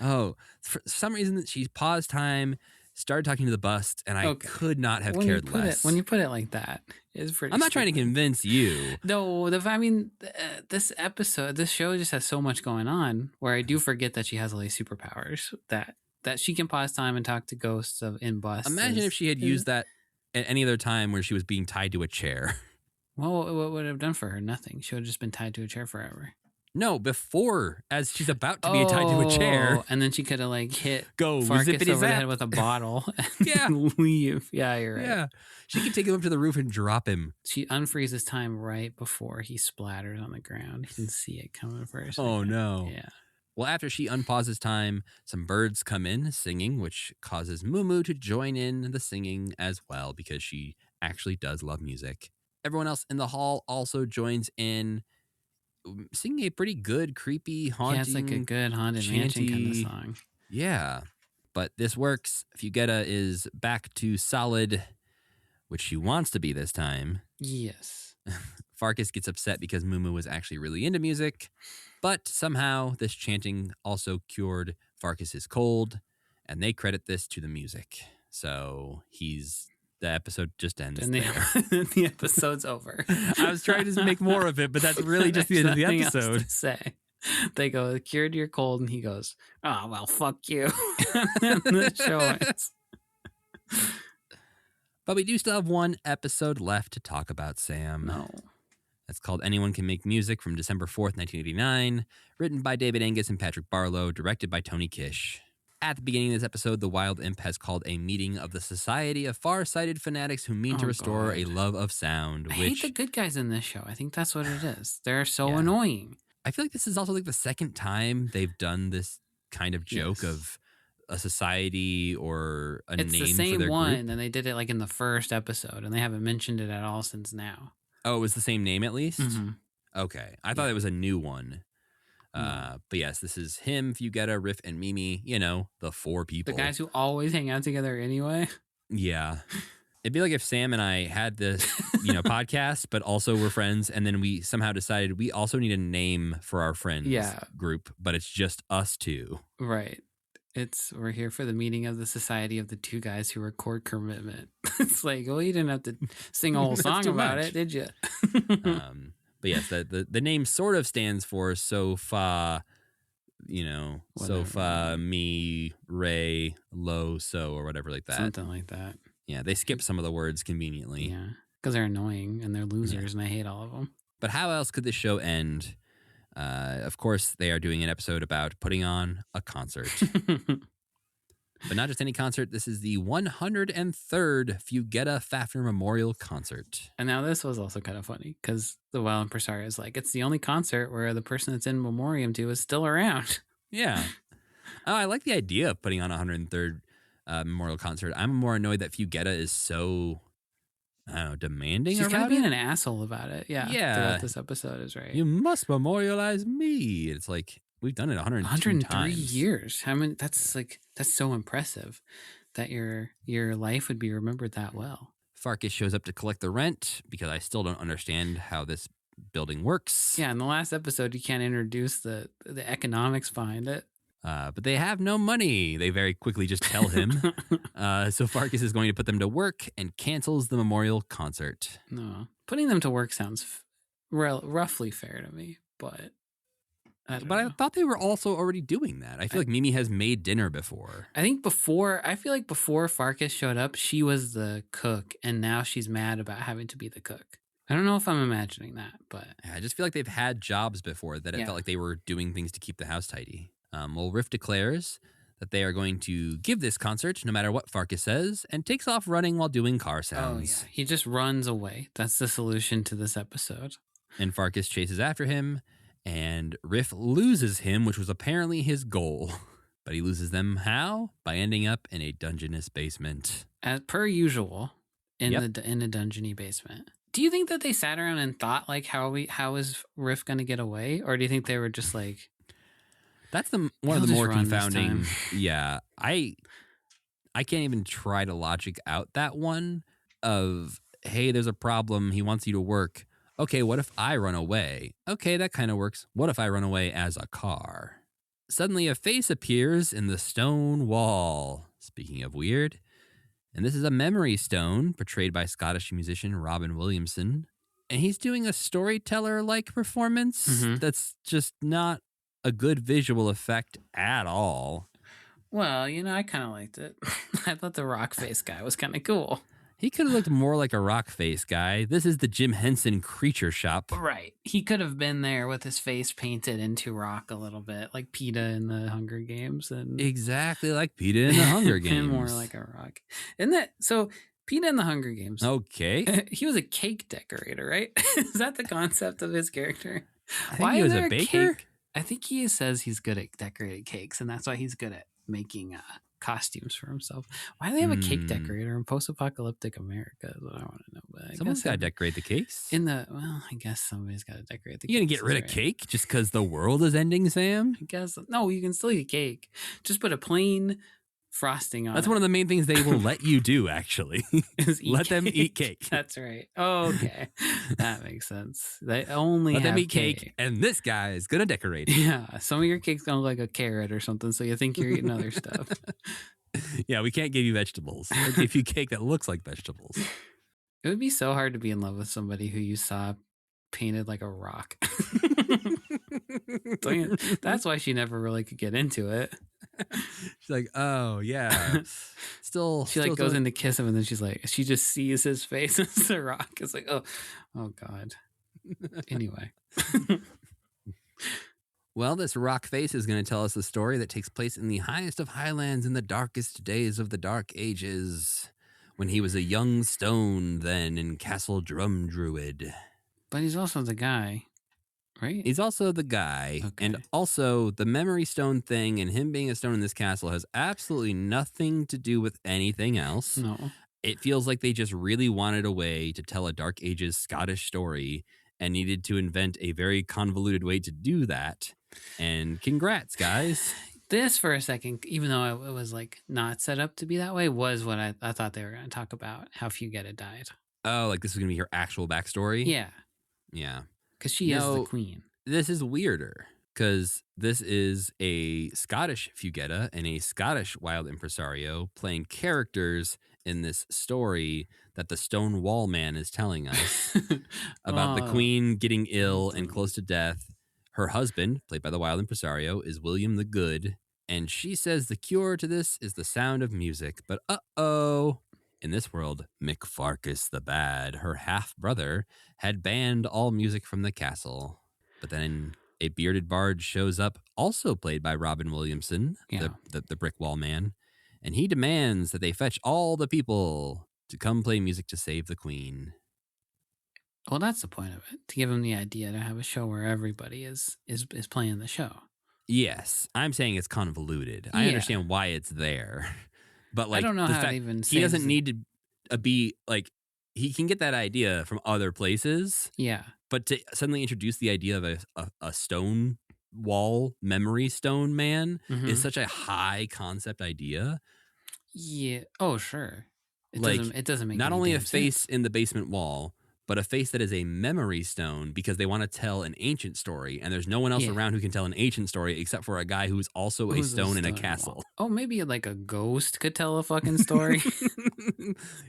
Oh, for some reason she paused time, started talking to the bust, and I could not have cared less. When you put it like that, it's pretty. I'm not trying to convince you. No, this episode, this show just has so much going on where I do forget that she has all these superpowers that she can pause time and talk to ghosts in busts. Imagine if she had used that at any other time where she was being tied to a chair. Well, what would it have done for her? Nothing. She would have just been tied to a chair forever. No, before, as she's about to be tied to a chair. And then she could have like hit Go Farkas over the head with a bottle and leave. Yeah, you're right. Yeah. She could take him up to the roof and drop him. She unfreezes time right before he splatters on the ground. You can see it coming for a second. Oh, no. Yeah. Well, after she unpauses time, some birds come in singing, which causes Mumu to join in the singing as well because she actually does love music. Everyone else in the hall also joins in, singing a pretty good, creepy, haunting, yeah, it's like a good haunted mansion kind of song. Yeah, but this works. Fugetta is back to solid, which she wants to be this time. Yes. Farkas gets upset because Mumu was actually really into music, but somehow this chanting also cured Farkas's cold, and they credit this to the music. So the episode just ends there. The episode's over. I was trying to make more of it, but that's really just the end of the episode. Else to say. They go, cured your cold, and he goes, oh, well, fuck you. And the show ends. But we do still have one episode left to talk about, Sam. No. It's called Anyone Can Make Music from December 4th, 1989, written by David Angus and Patrick Barlow, directed by Tony Kish. At the beginning of this episode, the Wild Imp has called a meeting of the Society of Far-Sighted Fanatics who mean to restore a love of sound. I hate the good guys in this show. I think that's what it is. They're so annoying. I feel like this is also like the second time they've done this kind of joke of a society or a name for their group. It's the same one, and they did it like in the first episode, and they haven't mentioned it at all since now. Oh, it was the same name at least? Mm-hmm. Okay. I thought it was a new one. But yes, this is him, Fugetta, Riff, and Mimi, the 4 people. The guys who always hang out together anyway. Yeah. It'd be like if Sam and I had this, podcast, but also we're friends, and then we somehow decided we also need a name for our friends group, but it's just us 2. Right. We're here for the meeting of the Society of the 2 guys who record commitment. It's like, well, you didn't have to sing a whole song about it, did you? But yes, the name sort of stands for Sofa, Sofa, me, Ray, Lo, So, or whatever like that. Something like that. Yeah, they skip some of the words conveniently. Yeah, because they're annoying and they're losers and I hate all of them. But how else could this show end? Of course, they are doing an episode about putting on a concert. But not just any concert. This is the 103rd Fugetta Faffner Memorial Concert. And now this was also kind of funny because the Wild Impresario is like, it's the only concert where the person that's in memoriam to is still around. Yeah. Oh, I like the idea of putting on a 103rd Memorial Concert. I'm more annoyed that Fugetta is so, demanding. She's kind of being an asshole about it. Yeah. Throughout this episode is right. You must memorialize me. It's like, we've done it 103 times. Years. I mean, that's so impressive that your life would be remembered that well. Farkas shows up to collect the rent because I still don't understand how this building works. Yeah, in the last episode, you can't introduce the economics behind it. But they have no money. They very quickly just tell him. So Farkas is going to put them to work and cancels the memorial concert. No, putting them to work sounds roughly fair to me, but don't But I know. thought they were also already doing that. I feel like Mimi has made dinner before. I feel like before Farkas showed up, she was the cook, and now she's mad about having to be the cook. I don't know if I'm imagining that, but I just feel like they've had jobs before that it Yeah. felt like they were doing things to keep the house tidy. Well, Riff declares that they are going to give this concert no matter what Farkas says and takes off running while doing car sounds. oh yeah, he just runs away. That's the solution to this episode. And Farkas chases after him, and Riff loses him, which was apparently his goal. But he loses them how? By ending up in a dungeonous basement. As per usual, in Yep. the dungeony basement. Do you think that they sat around and thought like how is Riff gonna get away, or do you think they were just like That's one He'll of the just more run this confounding. time. Yeah, I can't even try to logic out that one of, hey, there's a problem. He wants you to work. Okay, what if I run away? Okay, that kind of works. What if I run away as a car? Suddenly, a face appears in the stone wall. Speaking of weird. And this is a memory stone portrayed by Scottish musician Robin Williamson. And he's doing a storyteller-like performance Mhm. that's just not a good visual effect at all. Well, I kind of liked it. I thought the rock face guy was kind of cool. He could have looked more like a rock face guy. This is the Jim Henson Creature Shop. Right. He could have been there with his face painted into rock a little bit, like PETA in the Hunger Games, and Exactly like PETA in the Hunger Games. and more like a rock. Isn't that so? PETA in the Hunger Games. Okay. He was a cake decorator, right? Is that the concept of his character? I think he was is a there baker. cake? I think he says he's good at decorating cakes, and that's why he's good at making costumes for himself. Why do they have a cake decorator in post-apocalyptic America? Is what I want to know. But Someone's got to decorate the cakes. I guess somebody's got to decorate the. You gonna get rid of cake just because the world is ending, Sam? I guess no. You can still eat cake. Just put a plain frosting on. That's it. one of the main things they will let you do, actually. Is Let them eat cake. That's right. Oh, okay. That makes sense. They only Let have them eat cake, and this guy is gonna decorate it. Yeah, some of your cake's gonna look like a carrot or something, so you think you're eating other stuff. Yeah, we can't give you vegetables. We'll give you cake that looks like vegetables. It would be so hard to be in love with somebody who you saw painted like a rock. That's why she never really could get into it. She's like, oh yeah, She like goes in to kiss him, and then she just sees his face as the rock. It's like, oh god. Anyway. Well, this rock face is going to tell us the story that takes place in the highest of highlands in the darkest days of the Dark Ages, when he was a young stone then in Castle Drum Druid. But he's also the guy, right? He's also the guy, Okay. and also the memory stone thing and him being a stone in this castle has absolutely nothing to do with anything else. No. It feels like they just really wanted a way to tell a Dark Ages Scottish story and needed to invent a very convoluted way to do that. And congrats, guys. This, for a second, even though it was like not set up to be that way, was what I thought they were going to talk about, how Fugetta died. Oh, like this is going to be her actual backstory? Yeah, Yeah. because she is the queen. This is weirder because this is a Scottish Fugetta and a Scottish wild impresario playing characters in this story that the Stone Wall Man is telling us about the queen getting ill and close to death. Her husband, played by the wild impresario, is William the Good, and she says the cure to this is the sound of music. But in this world, Mick Farkas the Bad, her half-brother, had banned all music from the castle. But then a bearded bard shows up, also played by Robin Williamson, the brick wall man, and he demands that they fetch all the people to come play music to save the queen. Well, that's the point of it, to give them the idea to have a show where everybody is playing the show. Yes, I'm saying it's convoluted. I understand why it's there, but like I don't know how it even. He doesn't need to be like, he can get that idea from other places. Yeah, but to suddenly introduce the idea of a stone wall memory stone man is such a high concept idea. Yeah. Oh, sure. It doesn't make not any only a damn face sense. in the basement wall, but a face that is a memory stone because they want to tell an ancient story, and there's no one else around who can tell an ancient story except for a guy who's also a stone in a castle. Wall. Oh, maybe like a ghost could tell a fucking story.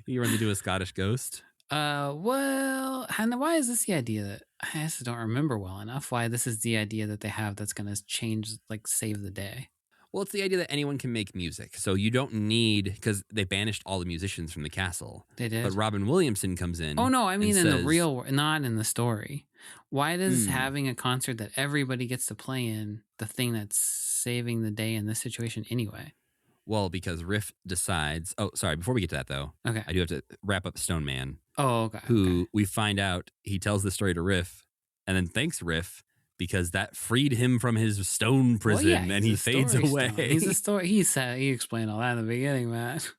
You run into a Scottish ghost. Well, Hannah, why is this the idea that I just don't remember well enough? Why this is the idea that they have that's going to change, like, save the day? Well, it's the idea that anyone can make music. So you don't need, because they banished all the musicians from the castle. They did. But Robin Williamson comes in. Oh no, I mean in the says, real, not in the story. Why does having a concert that everybody gets to play in the thing that's saving the day in this situation anyway? Well, because Riff decides. Oh, sorry. Before we get to that, though, Okay. I do have to wrap up Stone Man. Oh, okay. Who we find out he tells the story to Riff, and then thanks Riff because that freed him from his stone prison, and he fades away. Stone. He's a story. He explained all that in the beginning, Matt.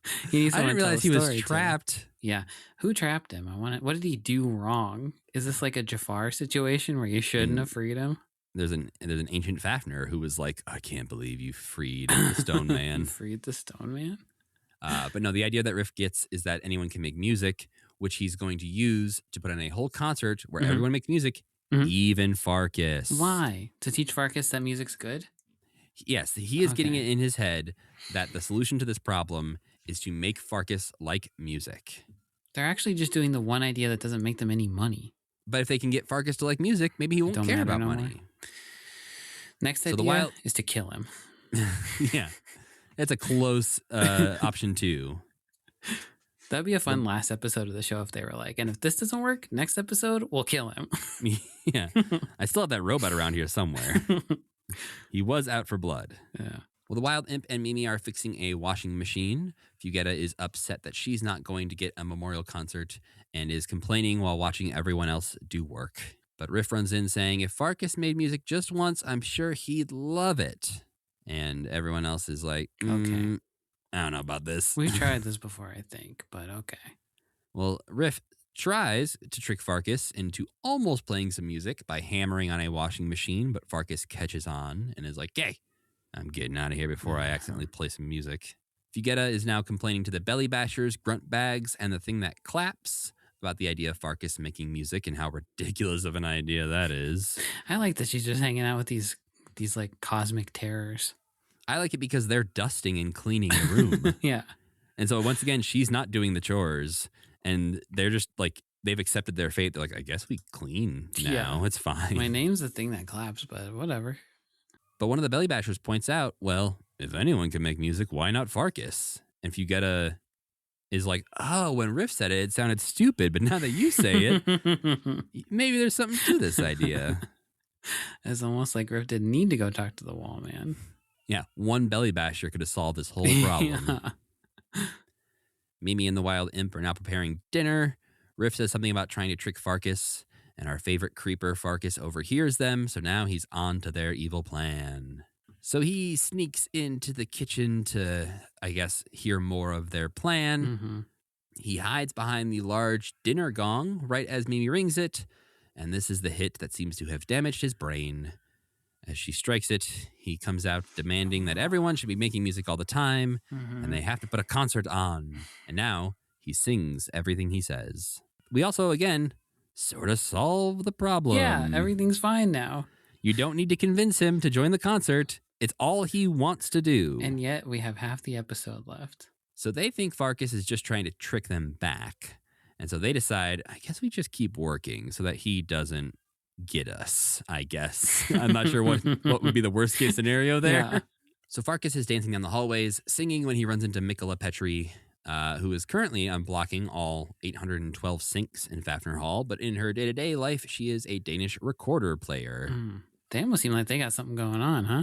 I didn't realize he was trapped. Yeah, who trapped him? What did he do wrong? Is this like a Jafar situation where you shouldn't have freed him? There's an ancient Fafner who was like, I can't believe you freed the Stone Man. Freed the Stone Man? But no, the idea that Riff gets is that anyone can make music, which he's going to use to put on a whole concert where everyone makes music, even Farkas. Why? To teach Farkas that music's good? Yes, he is getting it in his head that the solution to this problem is to make Farkas like music. They're actually just doing the one idea that doesn't make them any money. But if they can get Farkas to like music, maybe he won't care about money. Next idea is to kill him. Yeah. That's a close option too. That'd be a fun last episode of the show if they were like, and if this doesn't work, next episode, we'll kill him. Yeah. I still have that robot around here somewhere. He was out for blood. Yeah. Well, the Wild Imp and Mimi are fixing a washing machine. Fugetta is upset that she's not going to get a memorial concert and is complaining while watching everyone else do work. But Riff runs in saying, if Farkas made music just once, I'm sure he'd love it. And everyone else is like, okay, I don't know about this. We tried this before, I think, but okay. Well, Riff tries to trick Farkas into almost playing some music by hammering on a washing machine, but Farkas catches on and is like, hey, I'm getting out of here before I accidentally play some music. Fugetta is now complaining to the belly bashers, grunt bags, and the thing that claps about the idea of Farkas making music and how ridiculous of an idea that is. I like that she's just hanging out with these like cosmic terrors. I like it because they're dusting and cleaning the room. Yeah. And so once again, she's not doing the chores and they're just like, they've accepted their fate. They're like, I guess we clean now. Yeah. It's fine. My name's the thing that claps, but whatever. But one of the belly bashers points out, well, if anyone can make music, why not Farkas? And Fugetta is like, oh, when Riff said it, it sounded stupid. But now that you say it, maybe there's something to this idea. It's almost like Riff didn't need to go talk to the wall, man. Yeah, one belly basher could have solved this whole problem. Yeah. Mimi and the Wild Imp are now preparing dinner. Riff says something about trying to trick Farkas, and our favorite creeper, Farkas, overhears them, so now he's on to their evil plan. So he sneaks into the kitchen to, I guess, hear more of their plan. Mm-hmm. He hides behind the large dinner gong right as Mimi rings it, and this is the hit that seems to have damaged his brain. As she strikes it, he comes out demanding that everyone should be making music all the time, and they have to put a concert on. And now he sings everything he says. We also, again, sort of solve the problem. Yeah, everything's fine now. You don't need to convince him to join the concert. It's all he wants to do. And yet we have half the episode left. So they think Farkas is just trying to trick them back. And so they decide, I guess we just keep working so that he doesn't get us, I guess. I'm not sure what would be the worst case scenario there. Yeah. So Farkas is dancing down the hallways, singing when he runs into Mikola Petri, who is currently unblocking all 812 sinks in Faffner Hall. But in her day-to-day life, she is a Danish recorder player. They almost seem like they got something going on, huh?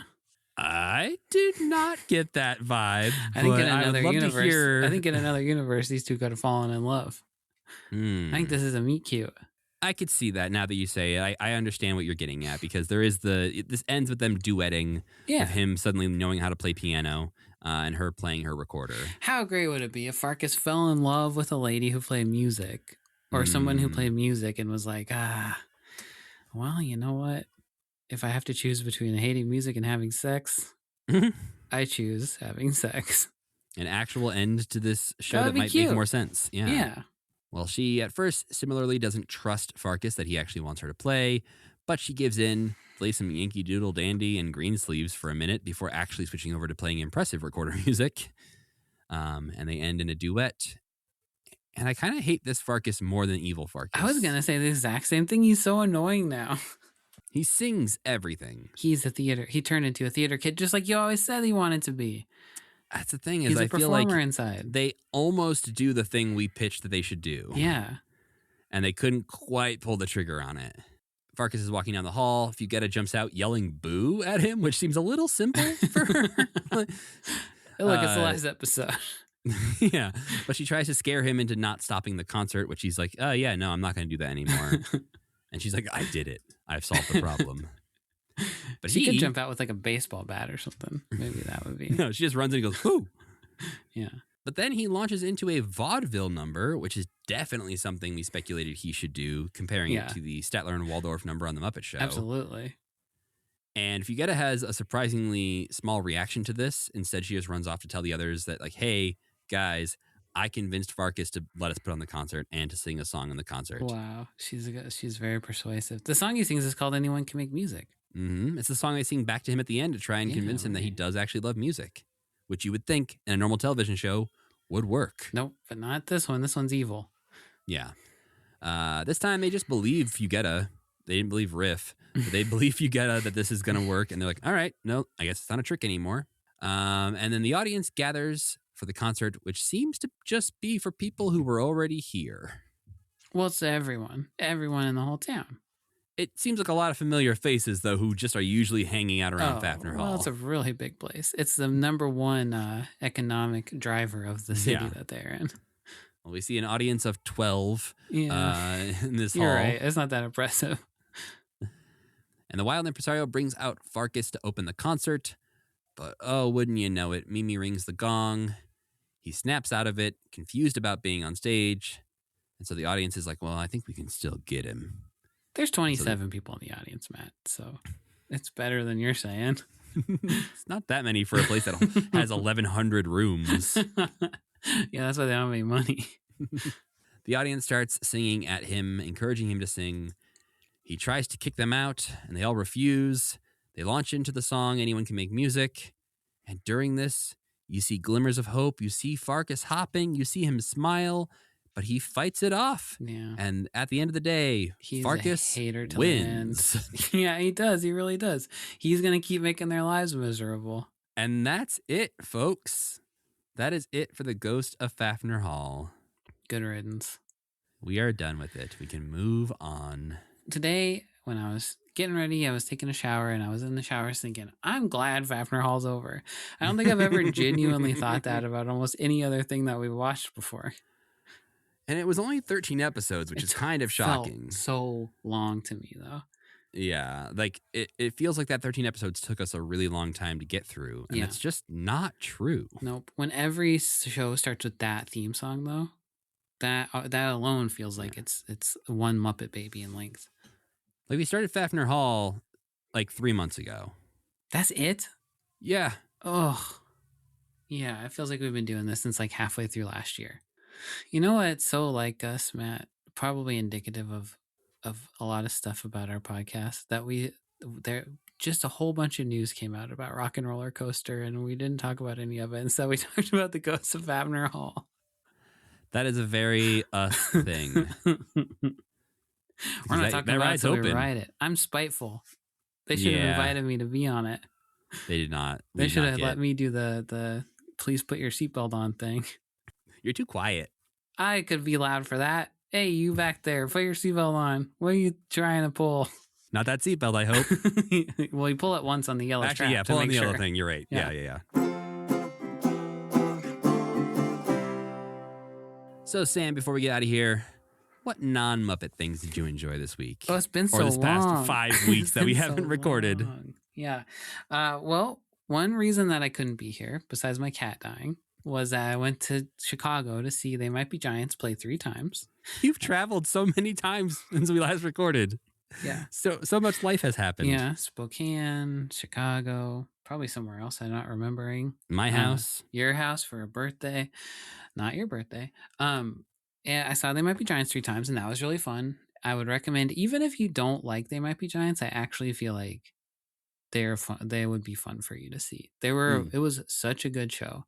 I did not get that vibe. I think in another universe, these two could have fallen in love. I think this is a meet cute. I could see that now that you say it. I understand what you're getting at because there is this ends with them duetting of him suddenly knowing how to play piano and her playing her recorder. How great would it be if Farkas fell in love with a lady who played music or someone who played music and was like, well, you know what? If I have to choose between hating music and having sex, I choose having sex. An actual end to this show that might make more sense. Yeah. Well, she at first similarly doesn't trust Farkas that he actually wants her to play, but she gives in, plays some Yankee Doodle Dandy and Greensleeves for a minute before actually switching over to playing impressive recorder music. And they end in a duet. And I kind of hate this Farkas more than evil Farkas. I was going to say the exact same thing. He's so annoying now. He sings everything. He's a theater. He turned into a theater kid, just like you always said he wanted to be. That's the thing, is He's a I feel like performer inside. they almost do the thing we pitched that they should do. Yeah. And they couldn't quite pull the trigger on it. Farkas is walking down the hall. Fugetta jumps out yelling boo at him, which seems a little simple for her. Look, it's the last episode. Yeah. But she tries to scare him into not stopping the concert, which he's like, yeah, no, I'm not going to do that anymore. And she's like, I did it. I've solved the problem. But She could jump out with like a baseball bat or something. Maybe that would be. No, she just runs and goes, boo. Yeah. But then he launches into a vaudeville number, which is definitely something we speculated he should do, comparing it to the Statler and Waldorf number on The Muppet Show. Absolutely. And Fugetta has a surprisingly small reaction to this. Instead, she just runs off to tell the others that, like, hey, guys, I convinced Farkas to let us put on the concert and to sing a song in the concert. Wow. She's very persuasive. The song he sings is called Anyone Can Make Music. Mm-hmm. It's the song they sing back to him at the end to try and convince him that he does actually love music, which you would think in a normal television show would work. Nope, but not this one. This one's evil. Yeah. This time they just believe Fugetta. They didn't believe Riff, but they believe Fugetta that this is going to work. And they're like, all right, no, I guess it's not a trick anymore. And then the audience gathers for the concert, which seems to just be for people who were already here. Well, it's everyone in the whole town. It seems like a lot of familiar faces, though, who just are usually hanging out around Faffner Hall. Well, it's a really big place. It's the number one economic driver of the city that they're in. Well, we see an audience of 12 in this hall. You're right. It's not that impressive. And the wild impresario brings out Farkas to open the concert. But, oh, wouldn't you know it, Mimi rings the gong. He snaps out of it, confused about being on stage. And so the audience is like, well, I think we can still get him. There's 27 people in the audience, Matt. So it's better than you're saying. It's not that many for a place that has 1,100 rooms. Yeah, that's why they don't have any money. The audience starts singing at him, encouraging him to sing. He tries to kick them out, and they all refuse. They launch into the song, Anyone Can Make Music. And during this, you see glimmers of hope. You see Farkas hopping. You see him smile, but he fights it off. Yeah. And at the end of the day, Farkas wins. Yeah, he does. He really does. He's going to keep making their lives miserable. And that's it, folks. That is it for the Ghost of Faffner Hall. Good riddance. We are done with it. We can move on. Today, when I was getting ready, I was taking a shower, and I was in the shower thinking, I'm glad Faffner Hall's over. I don't think I've ever genuinely thought that about almost any other thing that we've watched before. And it was only 13 episodes, which is kind of shocking. Felt so long to me, though. Yeah, like it feels like that 13 episodes took us a really long time to get through, and it's just not true. Nope. When every show starts with that theme song, though, that alone feels like it's one Muppet Baby in length. Like we started Faffner Hall like 3 months ago. That's it? Yeah. Oh, yeah. It feels like we've been doing this since like halfway through last year. You know what? It's so like us, Matt. Probably indicative of a lot of stuff about our podcast that there just a whole bunch of news came out about Rock and Roller Coaster, and we didn't talk about any of it. Instead, we talked about the Ghost of Faffner Hall. That is a very us thing. We're not talking about it until we ride it. I'm spiteful. They should have invited me to be on it. They did not. They should have let me do the please put your seatbelt on thing. You're too quiet. I could be loud for that. Hey, you back there, put your seatbelt on. What are you trying to pull? Not that seatbelt, I hope. Well, you pull it once on the yellow strap. Actually, yeah, pull on the yellow thing. You're right. Yeah. So, Sam, before we get out of here, what non-Muppet things did you enjoy this week? Oh, it's been so long. Or this past 5 weeks that we haven't recorded. Long. Yeah. Well, one reason that I couldn't be here, besides my cat dying, was that I went to Chicago to see They Might Be Giants play 3 times. You've traveled so many times since we last recorded. Yeah. So much life has happened. Yeah. Spokane, Chicago, probably somewhere else I'm not remembering. My house. Your house for a birthday. Not your birthday. And I saw They Might Be Giants 3 times, and that was really fun. I would recommend, even if you don't like They Might Be Giants, I actually feel like they're fun. They would be fun for you to see. It was such a good show.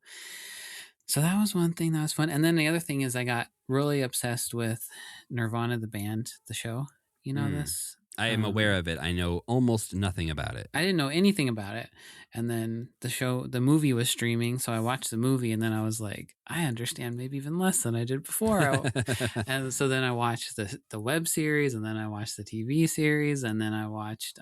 So that was one thing that was fun. And then the other thing is I got really obsessed with Nirvana, the band, the show. You know this? I am aware of it. I know almost nothing about it. I didn't know anything about it. And then the movie was streaming. So I watched the movie and then I was like, I understand maybe even less than I did before. And so then I watched the web series and then I watched the TV series and then I watched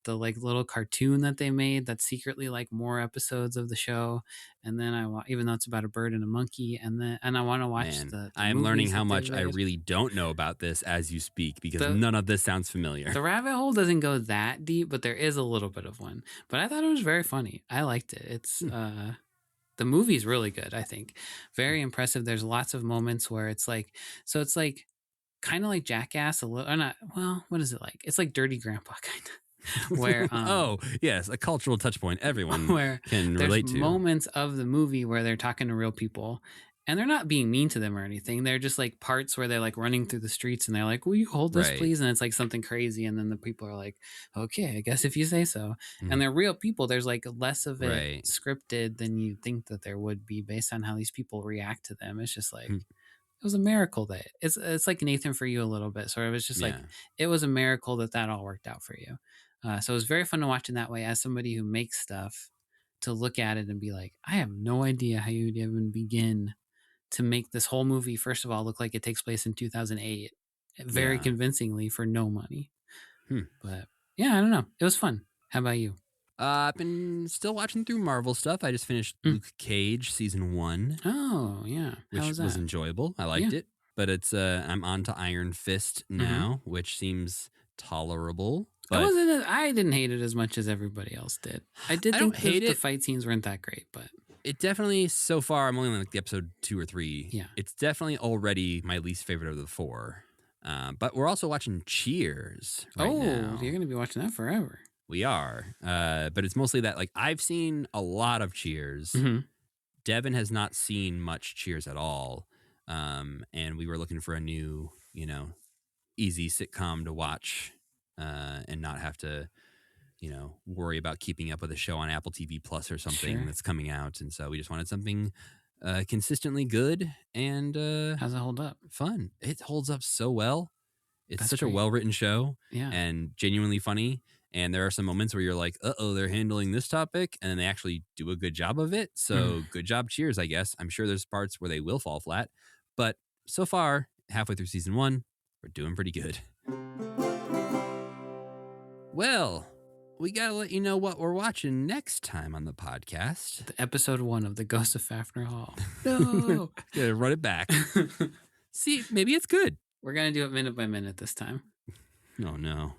the like little cartoon that they made that's secretly like more episodes of the show. And then even though it's about a bird and a monkey, and I want to watch the I'm learning movies how that they much I made. really don't know about this as you speak because none of this sounds familiar. The rabbit hole doesn't go that deep, but there is a little bit of one. But I thought it was very funny. I liked it. It's the movie's really good, I think. Very impressive. There's lots of moments where it's like kind of like Jackass a little, or not. Well, what is it like? It's like Dirty Grandpa kind of. Where oh yes, a cultural touch point everyone can relate to. There's moments of the movie where they're talking to real people and they're not being mean to them or anything. They're just like parts where they're like running through the streets and they're like, will you hold this please? And it's like something crazy. And then the people are like, okay, I guess if you say so. And they're real people. There's like less of it scripted than you think that there would be based on how these people react to them. It's just like, it was a miracle that it's like Nathan for you a little bit. So it was just like, it was a miracle that all worked out for you. So it was very fun to watch in that way as somebody who makes stuff, to look at it and be like, I have no idea how you'd even begin to make this whole movie, first of all, look like it takes place in 2008 very convincingly for no money. But yeah, I don't know. It was fun. How about you? I've been still watching through Marvel stuff. I just finished Luke Cage season 1. Oh, yeah. Which was enjoyable. I liked it. But it's I'm on to Iron Fist now, which seems tolerable. But I didn't hate it as much as everybody else did. I think the fight scenes weren't that great, but it definitely, so far, I'm only on like the episode 2 or 3. Yeah. It's definitely already my least favorite of the 4. But we're also watching Cheers right now. You're going to be watching that forever. We are. But it's mostly that, like, I've seen a lot of Cheers. Devin has not seen much Cheers at all. And we were looking for a new, easy sitcom to watch and not have to, worry about keeping up with a show on Apple TV Plus or something that's coming out. And so we just wanted something consistently good and how's it hold up? Fun. It holds up so well. It's such a well-written show and genuinely funny. And there are some moments where you're like, they're handling this topic, and then they actually do a good job of it. So good job, Cheers, I guess. I'm sure there's parts where they will fall flat. But so far, halfway through season 1, we're doing pretty good. Well, we got to let you know what we're watching next time on the podcast. Episode 1 of the Ghost of Faffner Hall. No! Gotta run it back. See, maybe it's good. We're going to do it minute by minute this time. Oh, no.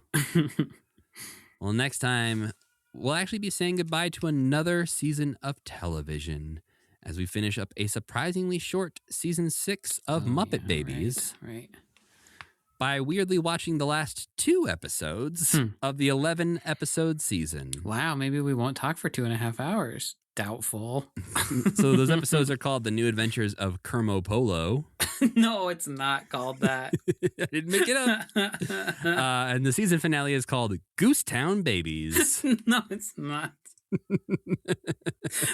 Well, next time, we'll actually be saying goodbye to another season of television as we finish up a surprisingly short season 6 of Muppet Babies. Right. By weirdly watching the last 2 episodes of the 11-episode season. Wow, maybe we won't talk for 2.5 hours. Doubtful. So those episodes are called The New Adventures of Kermo Polo. No, it's not called that. I didn't make it up. And the season finale is called Goosetown Babies. No, it's not.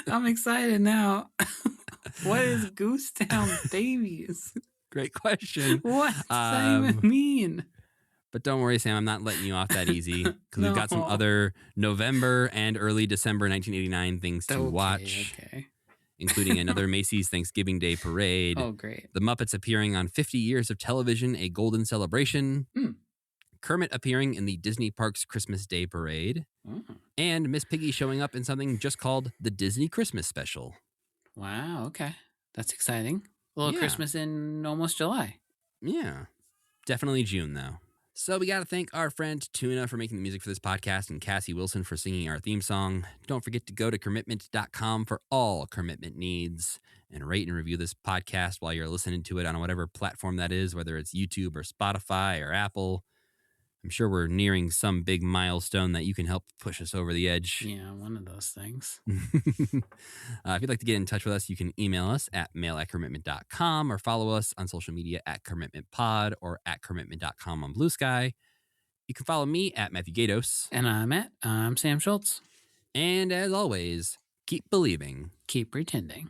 I'm excited now. What is Goosetown Babies? Great question. What does that even mean? But don't worry, Sam, I'm not letting you off that easy because we've got some other November and early December 1989 things to watch, including another Macy's Thanksgiving Day Parade. Oh, great. The Muppets appearing on 50 Years of Television, A Golden Celebration. Kermit appearing in the Disney Parks Christmas Day Parade. And Miss Piggy showing up in something just called the Disney Christmas Special. Wow, okay. That's exciting. A little Christmas in almost July. Yeah. Definitely June, though. So we got to thank our friend Tuna for making the music for this podcast and Cassie Wilson for singing our theme song. Don't forget to go to commitment.com for all commitment needs and rate and review this podcast while you're listening to it on whatever platform that is, whether it's YouTube or Spotify or Apple. I'm sure we're nearing some big milestone that you can help push us over the edge. Yeah, one of those things. If you'd like to get in touch with us, you can email us at mail@commitment.com or follow us on social media at commitmentpod or at commitment.com on Blue Sky. You can follow me at Matthew Gatos. And I'm Sam Schultz. And as always, keep believing. Keep pretending.